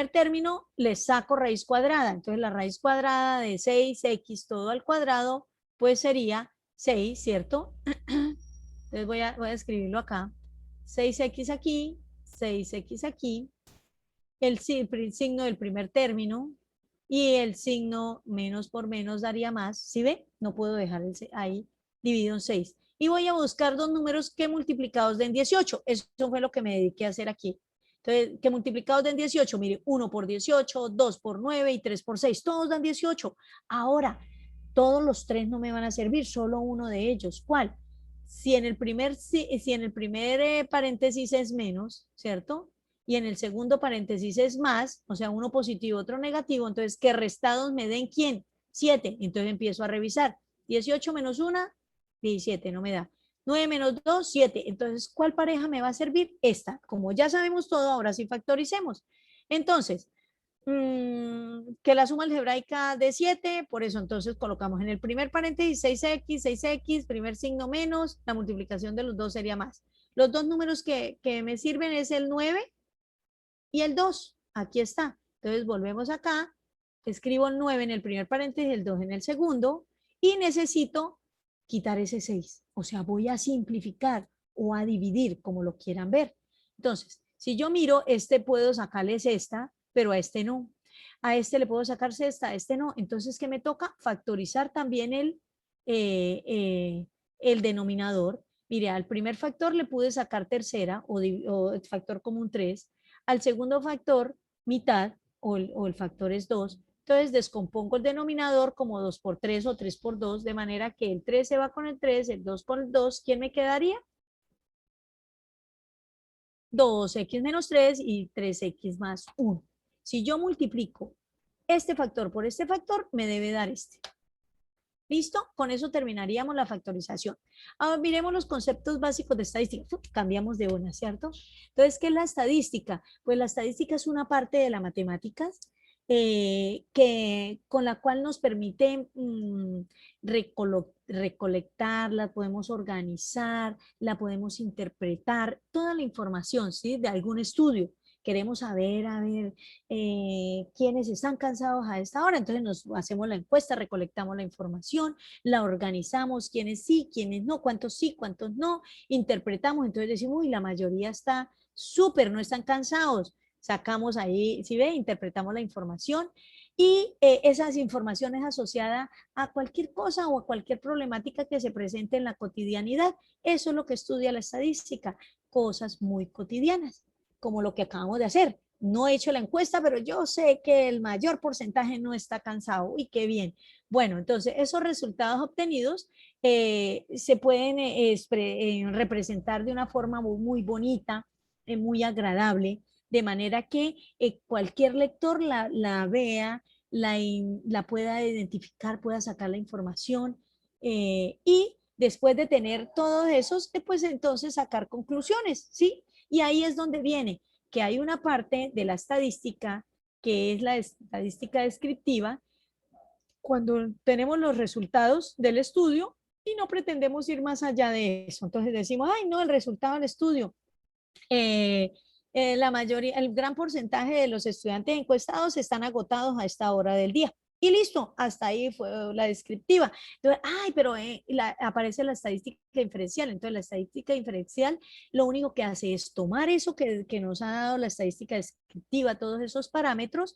término le saco raíz cuadrada, entonces la raíz cuadrada de 6x todo al cuadrado, pues sería 6, ¿cierto? Entonces voy a escribirlo acá. 6x aquí, 6x aquí, el signo del primer término y el signo menos por menos daría más. ¿Sí ve? No puedo dejar ahí dividido en 6. Y voy a buscar dos números que multiplicados den 18. Eso fue lo que me dediqué a hacer aquí. Entonces, que multiplicados den 18, mire, 1 por 18, 2 por 9 y 3 por 6. Todos dan 18. Ahora, todos los tres no me van a servir, solo uno de ellos. ¿Cuál? Si en el primer paréntesis es menos, ¿cierto? Y en el segundo paréntesis es más, o sea, uno positivo, otro negativo, entonces que restados me den ¿quién? 7. Entonces empiezo a revisar. 18 menos 1, 17, no me da. 9 menos 2, 7. Entonces, ¿cuál pareja me va a servir? Esta. Como ya sabemos todo, ahora sí factoricemos. Entonces, que la suma algebraica de 7, por eso entonces colocamos en el primer paréntesis 6x, primer signo menos, la multiplicación de los dos sería más. Los dos números que me sirven es el 9 y el 2, aquí está. Entonces volvemos acá, escribo el 9 en el primer paréntesis, el 2 en el segundo, y necesito quitar ese 6. O sea, voy a simplificar o a dividir, como lo quieran ver. Entonces, si yo miro, puedo sacarles esta, pero a este no. A este le puedo sacar sexta, a este no. Entonces, ¿qué me toca? Factorizar también el denominador. Mire, al primer factor le pude sacar tercera o el factor común 3. Al segundo factor, mitad, o el factor es 2. Entonces descompongo el denominador como 2 por 3 o 3 por 2, de manera que el 3 se va con el 3, el 2 con el 2. ¿Quién me quedaría? 2x menos 3 y 3x más 1. Si yo multiplico este factor por este factor, me debe dar este. ¿Listo? Con eso terminaríamos la factorización. Ahora miremos los conceptos básicos de estadística. Cambiamos de una, ¿cierto? Entonces, ¿qué es la estadística? Pues la estadística es una parte de las matemáticas con la cual nos permite recolectar, la podemos organizar, la podemos interpretar, toda la información, ¿sí? De algún estudio. Queremos saber, quiénes están cansados a esta hora, entonces nos hacemos la encuesta, recolectamos la información, la organizamos, quiénes sí, quiénes no, cuántos sí, cuántos no, interpretamos, entonces decimos, uy, la mayoría está súper, no están cansados, sacamos ahí, ¿sí ve? Interpretamos la información y esas informaciones asociadas a cualquier cosa o a cualquier problemática que se presente en la cotidianidad. Eso es lo que estudia la estadística, cosas muy cotidianas, como lo que acabamos de hacer. No he hecho la encuesta, pero yo sé que el mayor porcentaje no está cansado. ¡Uy, qué bien! Bueno, entonces esos resultados obtenidos se pueden representar de una forma muy bonita, muy agradable, de manera que cualquier lector la vea, la pueda identificar, pueda sacar la información y después de tener todos esos, pues entonces sacar conclusiones, ¿sí? Y ahí es donde viene que hay una parte de la estadística que es la estadística descriptiva, cuando tenemos los resultados del estudio y no pretendemos ir más allá de eso. Entonces decimos, ay, no, el resultado del estudio. La mayoría, el gran porcentaje de los estudiantes encuestados están agotados a esta hora del día. Y listo, hasta ahí fue la descriptiva. Entonces, ay, pero aparece la estadística diferencial. Entonces, la estadística diferencial lo único que hace es tomar eso que nos ha dado la estadística descriptiva, todos esos parámetros,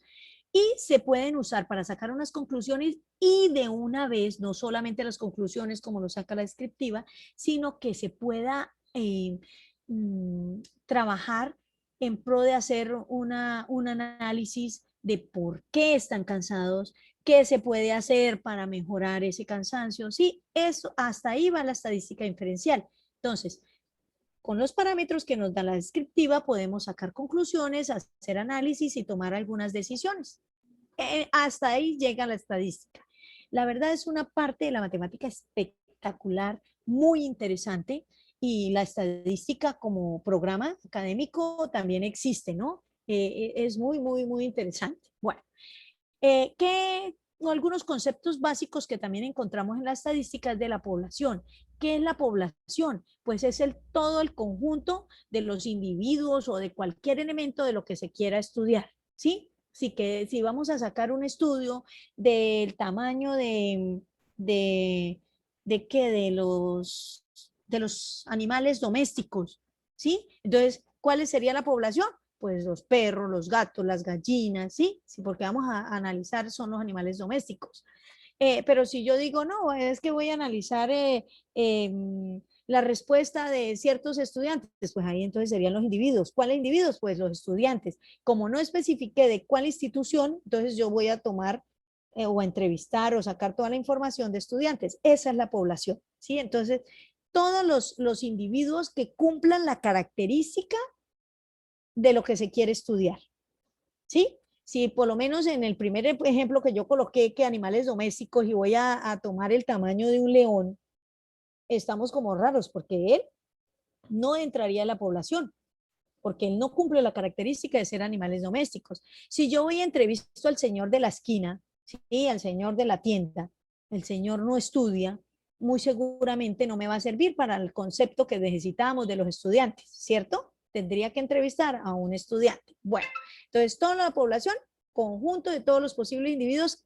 y se pueden usar para sacar unas conclusiones y de una vez, no solamente las conclusiones como lo saca la descriptiva, sino que se pueda trabajar en pro de hacer un análisis de por qué están cansados, qué se puede hacer para mejorar ese cansancio. Sí, eso, hasta ahí va la estadística inferencial. Entonces, con los parámetros que nos da la descriptiva podemos sacar conclusiones, hacer análisis y tomar algunas decisiones. Hasta ahí llega la estadística. La verdad es una parte de la matemática espectacular, muy interesante, y la estadística como programa académico también existe, ¿no? Es muy, muy, muy interesante. Bueno, algunos conceptos básicos que también encontramos en la estadística de la población. ¿Qué es la población? Pues es todo el conjunto de los individuos o de cualquier elemento de lo que se quiera estudiar, ¿sí? Si vamos a sacar un estudio del tamaño de los animales domésticos, ¿sí? Entonces, ¿cuál sería la población? Pues los perros, los gatos, las gallinas, ¿sí? Sí, porque vamos a analizar son los animales domésticos. Pero si yo digo, no, es que voy a analizar la respuesta de ciertos estudiantes, pues ahí entonces serían los individuos. ¿Cuáles individuos? Pues los estudiantes. Como no especifiqué de cuál institución, entonces yo voy a tomar o a entrevistar o sacar toda la información de estudiantes. Esa es la población, ¿sí? Entonces, todos los individuos que cumplan la característica de lo que se quiere estudiar, ¿sí? Si por lo menos en el primer ejemplo que yo coloqué que animales domésticos y voy a tomar el tamaño de un león, estamos como raros porque él no entraría en la población, porque él no cumple la característica de ser animales domésticos. Si yo voy a entrevisto al señor de la esquina, ¿sí? Al señor de la tienda, el señor no estudia, muy seguramente no me va a servir para el concepto que necesitamos de los estudiantes, ¿cierto? Tendría que entrevistar a un estudiante. Bueno, entonces toda la población, conjunto de todos los posibles individuos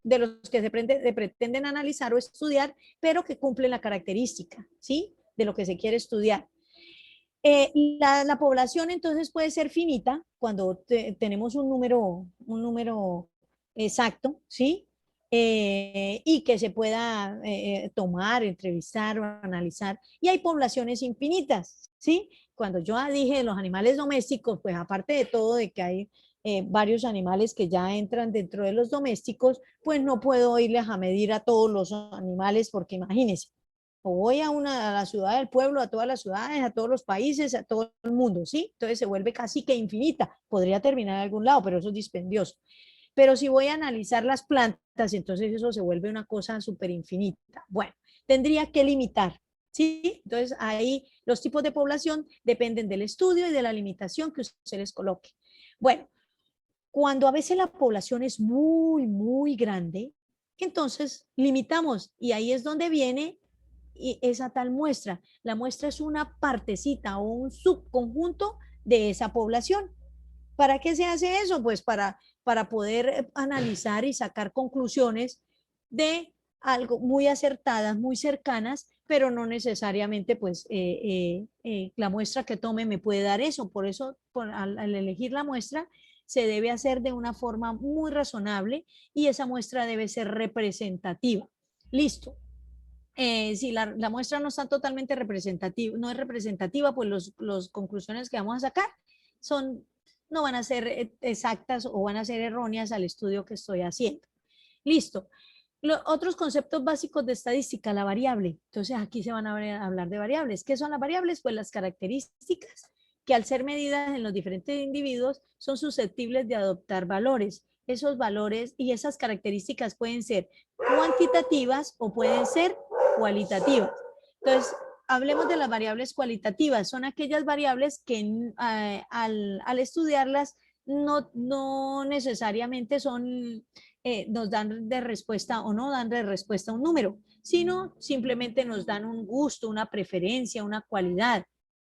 de los que se pretenden analizar o estudiar, pero que cumplen la característica, ¿sí? De lo que se quiere estudiar. La población entonces puede ser finita cuando tenemos un número exacto, ¿sí? Y que se pueda tomar, entrevistar o analizar. Y hay poblaciones infinitas, ¿sí? Cuando yo dije los animales domésticos, pues aparte de todo de que hay varios animales que ya entran dentro de los domésticos, pues no puedo irles a medir a todos los animales porque imagínense, o voy a la ciudad del pueblo, a todas las ciudades, a todos los países, a todo el mundo, ¿sí? Entonces se vuelve casi que infinita. Podría terminar en algún lado, pero eso es dispendioso. Pero si voy a analizar las plantas, entonces eso se vuelve una cosa súper infinita. Bueno, tendría que limitar, ¿sí? Entonces ahí los tipos de población dependen del estudio y de la limitación que usted les coloque. Bueno, cuando a veces la población es muy, muy grande, entonces limitamos y ahí es donde viene esa tal muestra. La muestra es una partecita o un subconjunto de esa población. ¿Para qué se hace eso? Pues para poder analizar y sacar conclusiones de algo muy acertadas, muy cercanas, pero no necesariamente pues la muestra que tome me puede dar eso. Por eso al elegir la muestra se debe hacer de una forma muy razonable y esa muestra debe ser representativa. Listo. Si la muestra no está totalmente representativa, no es representativa, pues las conclusiones que vamos a sacar no van a ser exactas o van a ser erróneas al estudio que estoy haciendo. Listo. Otros conceptos básicos de estadística, la variable. Entonces aquí se van a hablar de variables. ¿Qué son las variables? Pues las características que al ser medidas en los diferentes individuos son susceptibles de adoptar valores. Esos valores y esas características pueden ser cuantitativas o pueden ser cualitativas. Entonces, hablemos de las variables cualitativas. Son aquellas variables que al estudiarlas no necesariamente nos dan de respuesta o no dan de respuesta a un número, sino simplemente nos dan un gusto, una preferencia, una cualidad.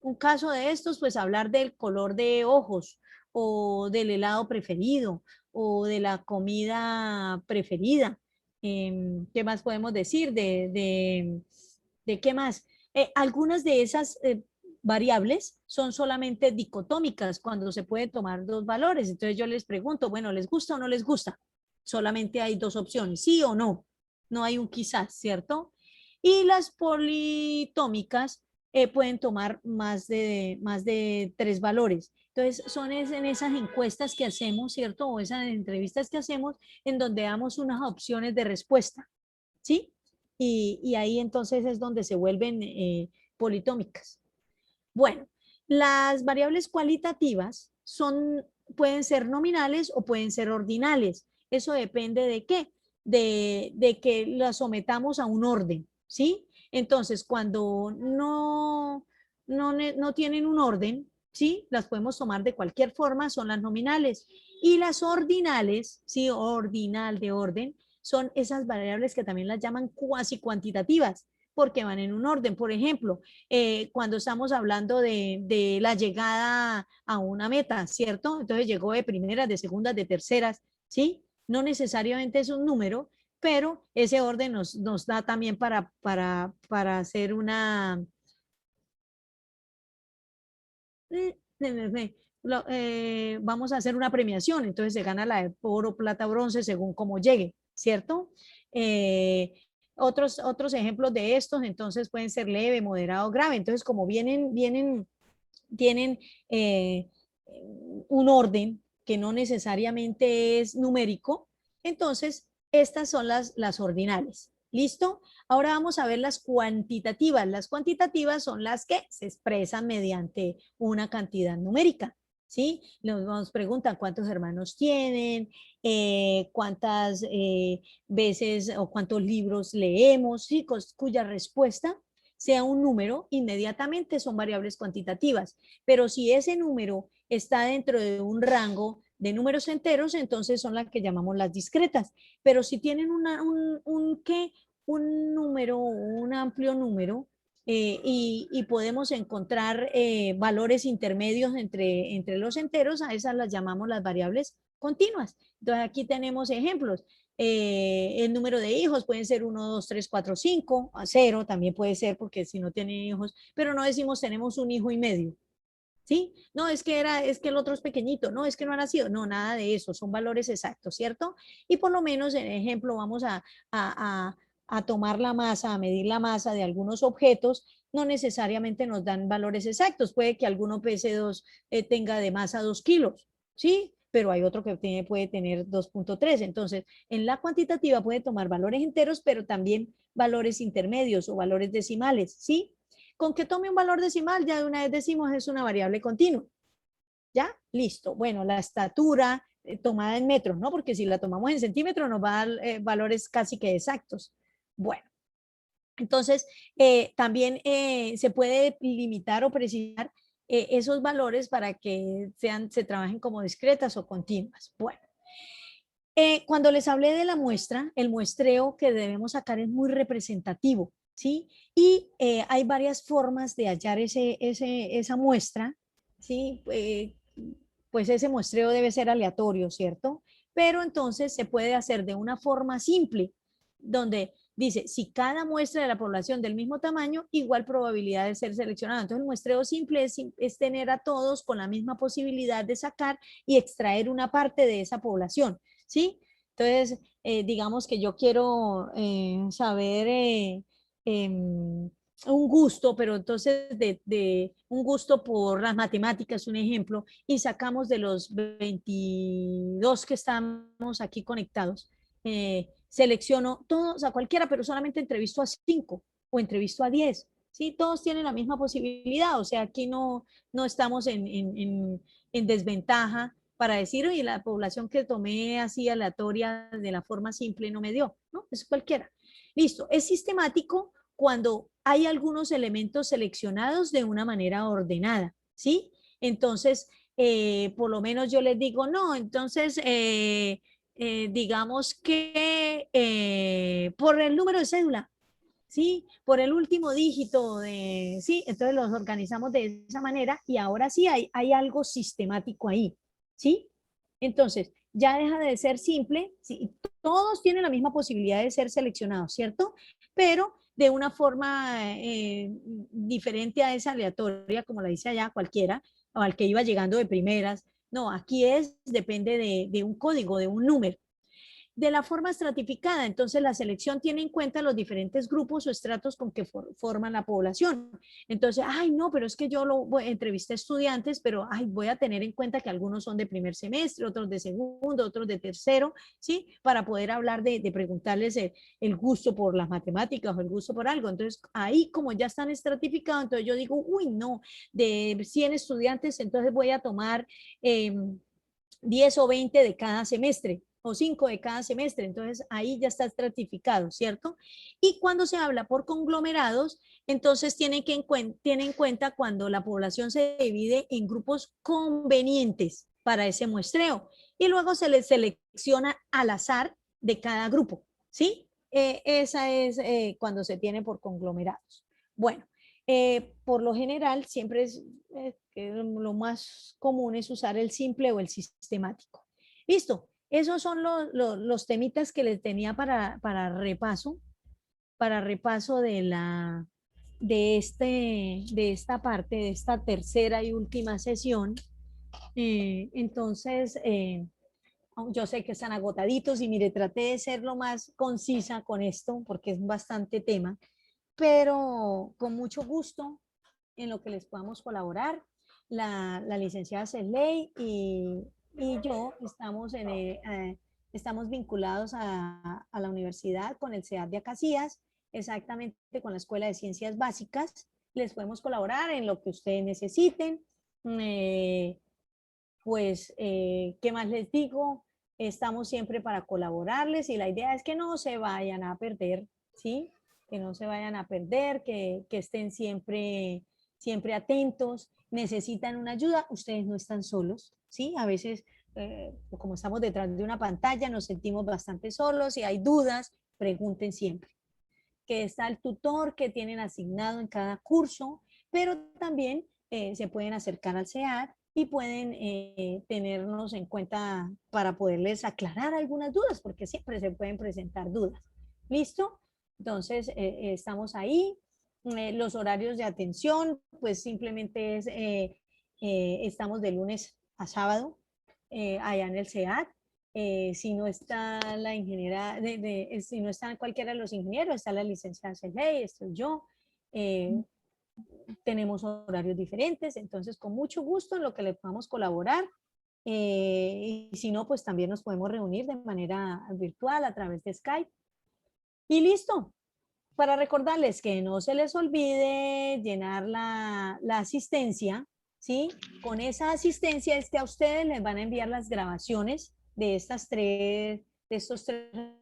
Un caso de estos, pues hablar del color de ojos o del helado preferido o de la comida preferida. ¿Qué más podemos decir? ¿De qué más? Algunas de esas variables son solamente dicotómicas, cuando se puede tomar dos valores. Entonces yo les pregunto, bueno, ¿les gusta o no les gusta? Solamente hay dos opciones, sí o no. No hay un quizás, ¿cierto? Y las politómicas pueden tomar más de tres valores. Entonces, son en esas encuestas que hacemos, ¿cierto? O esas entrevistas que hacemos en donde damos unas opciones de respuesta, ¿sí? Y ahí entonces es donde se vuelven politómicas. Bueno, las variables cualitativas pueden ser nominales o pueden ser ordinales. Eso depende de qué, de que las sometamos a un orden, ¿sí? Entonces, cuando no tienen un orden, ¿sí? Las podemos tomar de cualquier forma, son las nominales. Y las ordinales, ¿sí? Ordinal de orden, son esas variables que también las llaman cuasi cuantitativas, porque van en un orden. Por ejemplo, cuando estamos hablando de la llegada a una meta, ¿cierto? Entonces llegó de primeras, de segundas, de terceras, ¿sí? No necesariamente es un número, pero ese orden nos da también para hacer una... vamos a hacer una premiación, entonces se gana la de oro, plata, bronce según cómo llegue, ¿cierto? Otros ejemplos de estos, entonces pueden ser leve, moderado, grave. Entonces, como tienen un orden que no necesariamente es numérico, entonces estas son las ordinales. ¿Listo? Ahora vamos a ver las cuantitativas. Las cuantitativas son las que se expresan mediante una cantidad numérica. ¿Sí? Nos preguntan cuántos hermanos tienen, cuántas veces o cuántos libros leemos, ¿sí? Cuya respuesta sea un número, inmediatamente son variables cuantitativas. Pero si ese número está dentro de un rango de números enteros, entonces son las que llamamos las discretas. Pero si tienen un número, un amplio número, y podemos encontrar valores intermedios entre los enteros, a esas las llamamos las variables continuas. Entonces aquí tenemos ejemplos. El número de hijos pueden ser 1, 2, 3, 4, 5, a 0 también puede ser porque si no tienen hijos, pero no decimos tenemos un hijo y medio. ¿Sí? No, es que el otro es pequeñito, no, es que no ha nacido, no, nada de eso, son valores exactos, ¿cierto? Y por lo menos, en ejemplo, vamos a tomar la masa, a medir la masa de algunos objetos, no necesariamente nos dan valores exactos, puede que alguno pese tenga de masa 2 kilos, ¿sí? Pero hay otro que puede tener 2.3, entonces en la cuantitativa puede tomar valores enteros, pero también valores intermedios o valores decimales, ¿sí? Con que tome un valor decimal, ya de una vez decimos es una variable continua. ¿Ya? Listo. Bueno, la estatura tomada en metros, ¿no? Porque si la tomamos en centímetros nos va a dar valores casi que exactos. Bueno, entonces también se puede limitar o precisar esos valores para que se trabajen como discretas o continuas. Bueno. Cuando les hablé de la muestra, el muestreo que debemos sacar es muy representativo, ¿sí? Y hay varias formas de hallar esa muestra, ¿sí? Pues ese muestreo debe ser aleatorio, ¿cierto? Pero entonces se puede hacer de una forma simple, donde dice, si cada muestra de la población del mismo tamaño, igual probabilidad de ser seleccionada. Entonces el muestreo simple es tener a todos con la misma posibilidad de sacar y extraer una parte de esa población, ¿sí? Entonces, digamos que yo quiero saber un gusto, pero entonces de un gusto por las matemáticas, un ejemplo, y sacamos de los 22 que estamos aquí conectados, selecciono todos a cualquiera, pero solamente entrevisto a 5 o entrevisto a 10. ¿Sí? Todos tienen la misma posibilidad, o sea, aquí no estamos en desventaja para decir, oye, la población que tomé así aleatoria de la forma simple no me dio, ¿no? Es cualquiera. Listo, es sistemático cuando hay algunos elementos seleccionados de una manera ordenada, ¿sí? Entonces, por lo menos yo les digo, no, entonces, digamos que por el número de cédula, ¿sí? Por el último dígito ¿sí? Entonces los organizamos de esa manera y ahora sí hay algo sistemático ahí, ¿sí? Entonces, ya deja de ser simple, ¿sí? Todos tienen la misma posibilidad de ser seleccionados, ¿cierto? Pero de una forma diferente a esa aleatoria, como la dice allá cualquiera, o al que iba llegando de primeras. No, aquí depende de un código, de un número. De la forma estratificada, entonces la selección tiene en cuenta los diferentes grupos o estratos con que forman la población. Entonces, ay, no, pero es que yo entrevisté estudiantes, pero ay, voy a tener en cuenta que algunos son de primer semestre, otros de segundo, otros de tercero, ¿sí? Para poder hablar de preguntarles el gusto por las matemáticas o el gusto por algo. Entonces, ahí como ya están estratificados, entonces yo digo, uy, no, de 100 estudiantes, entonces voy a tomar 10 o 20 de cada semestre o 5 de cada semestre, entonces ahí ya está estratificado, ¿cierto? Y cuando se habla por conglomerados, entonces tiene en cuenta cuando la población se divide en grupos convenientes para ese muestreo y luego se les selecciona al azar de cada grupo, ¿sí? Esa es cuando se tiene por conglomerados. Bueno, por lo general siempre es que lo más común es usar el simple o el sistemático. Listo, esos son los temitas que les tenía para repaso de esta parte, de esta tercera y última sesión. Entonces, yo sé que están agotaditos y mire, traté de ser lo más concisa con esto porque es bastante tema, pero con mucho gusto en lo que les podamos colaborar. La licenciada Cesley y yo estamos vinculados a la universidad con el CEAD de Acacías, exactamente con la Escuela de Ciencias Básicas. Les podemos colaborar en lo que ustedes necesiten. ¿Qué más les digo? Estamos siempre para colaborarles y la idea es que no se vayan a perder, ¿sí? Que no se vayan a perder, que estén siempre atentos, necesitan una ayuda, ustedes no están solos, ¿sí? A veces, como estamos detrás de una pantalla, nos sentimos bastante solos y hay dudas, pregunten siempre. Que está el tutor que tienen asignado en cada curso, pero también se pueden acercar al CEAD y pueden tenernos en cuenta para poderles aclarar algunas dudas, porque siempre se pueden presentar dudas. ¿Listo? Entonces, estamos ahí. Los horarios de atención, pues simplemente estamos de lunes a sábado allá en el CEAD. Si no está la ingeniera, si no está cualquiera de los ingenieros, está la licenciada Cesley, estoy yo. Tenemos horarios diferentes, entonces con mucho gusto en lo que le podamos colaborar. Y si no, pues también nos podemos reunir de manera virtual a través de Skype. Y listo, para recordarles que no se les olvide llenar la asistencia, ¿sí? Con esa asistencia es que a ustedes les van a enviar las grabaciones de estos tres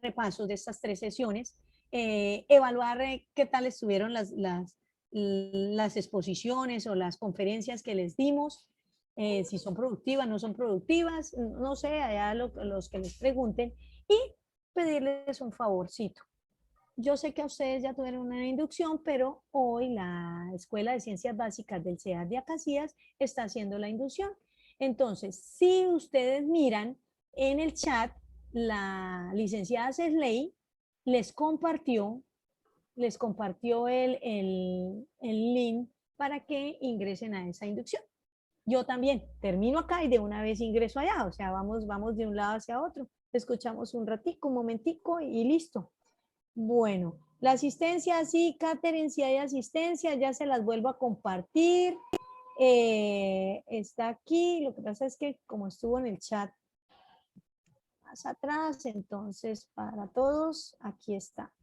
repasos, de estas 3 sesiones, evaluar qué tal estuvieron las exposiciones o las conferencias que les dimos, si son productivas, no son productivas, no sé, allá los que les pregunten, y pedirles un favorcito. Yo sé que a ustedes ya tuvieron una inducción, pero hoy la Escuela de Ciencias Básicas del CEAD de Acacías está haciendo la inducción. Entonces, si ustedes miran en el chat, la licenciada Cesley les compartió el link para que ingresen a esa inducción. Yo también termino acá y de una vez ingreso allá, o sea, vamos de un lado hacia otro. Escuchamos un ratico, un momentico y listo. Bueno, la asistencia, sí, Catherine, si hay asistencia, ya se las vuelvo a compartir. Está aquí, lo que pasa es que como estuvo en el chat más atrás, entonces para todos, aquí está.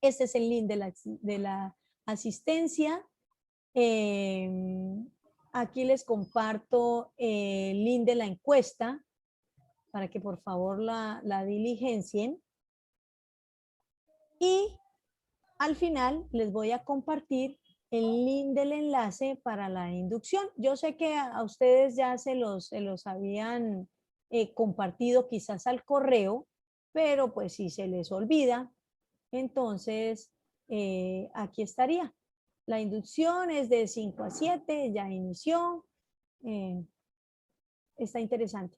Este es el link de la asistencia. Aquí les comparto el link de la encuesta para que por favor la diligencien. Y al final les voy a compartir el link del enlace para la inducción. Yo sé que a ustedes ya se los habían compartido quizás al correo, pero pues si se les olvida, entonces aquí estaría. La inducción es de 5 a 7, ya inició. Está interesante.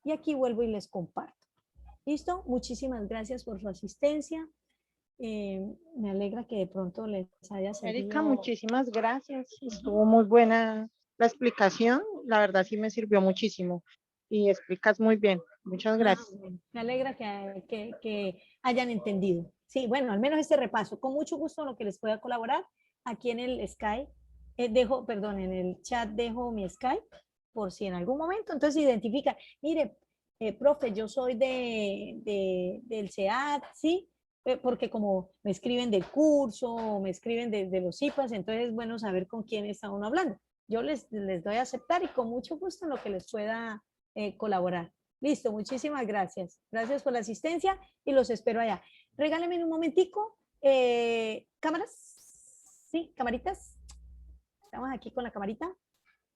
Y aquí vuelvo y les comparto. ¿Listo? Muchísimas gracias por su asistencia. Me alegra que de pronto les haya Erika, servido. muchísimas gracias. Estuvo muy buena la explicación. La verdad sí me sirvió muchísimo. Y explicas muy bien. Muchas gracias. Bueno, me alegra que hayan entendido. Sí, bueno, al menos este repaso. Con mucho gusto en lo que les pueda colaborar. Aquí en el Skype, perdón, en el chat dejo mi Skype por si en algún momento. Entonces identifica, mire, profe, yo soy del CEAT, ¿sí? Porque como me escriben del curso, me escriben de los CIPAS, entonces es bueno saber con quién está uno hablando. Yo les doy a aceptar y con mucho gusto en lo que les pueda colaborar. Listo, muchísimas gracias. Gracias por la asistencia y los espero allá. Regálenme un momentico. ¿Cámaras? Sí, camaritas. Estamos aquí con la camarita.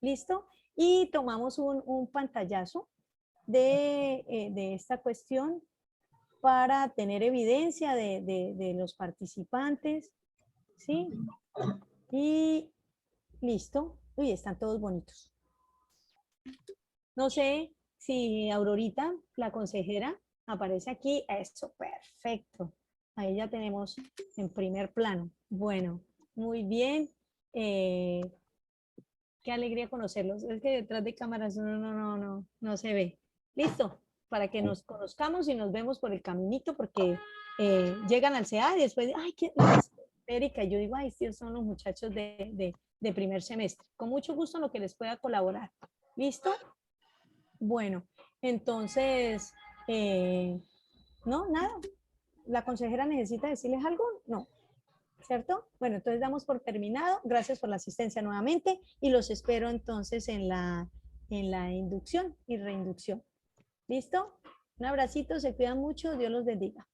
Listo. Y tomamos un pantallazo de esta cuestión para tener evidencia de los participantes. ¿Sí? Y listo. Uy, están todos bonitos. No sé si Aurorita, la consejera, aparece aquí. Eso, perfecto. Ahí ya tenemos en primer plano. Bueno, muy bien. Qué alegría conocerlos. Es que detrás de cámaras no se ve. Listo, para que nos conozcamos y nos vemos por el caminito, porque llegan al CEA y después, ay, ¿qué es Erika? Y yo digo, ay, estos son los muchachos de primer semestre. Con mucho gusto en lo que les pueda colaborar. ¿Listo? Bueno, entonces, no, nada. ¿La consejera necesita decirles algo? No, ¿cierto? Bueno, entonces damos por terminado. Gracias por la asistencia nuevamente y los espero entonces en la inducción y reinducción. ¿Listo? Un abracito, se cuidan mucho, Dios los bendiga.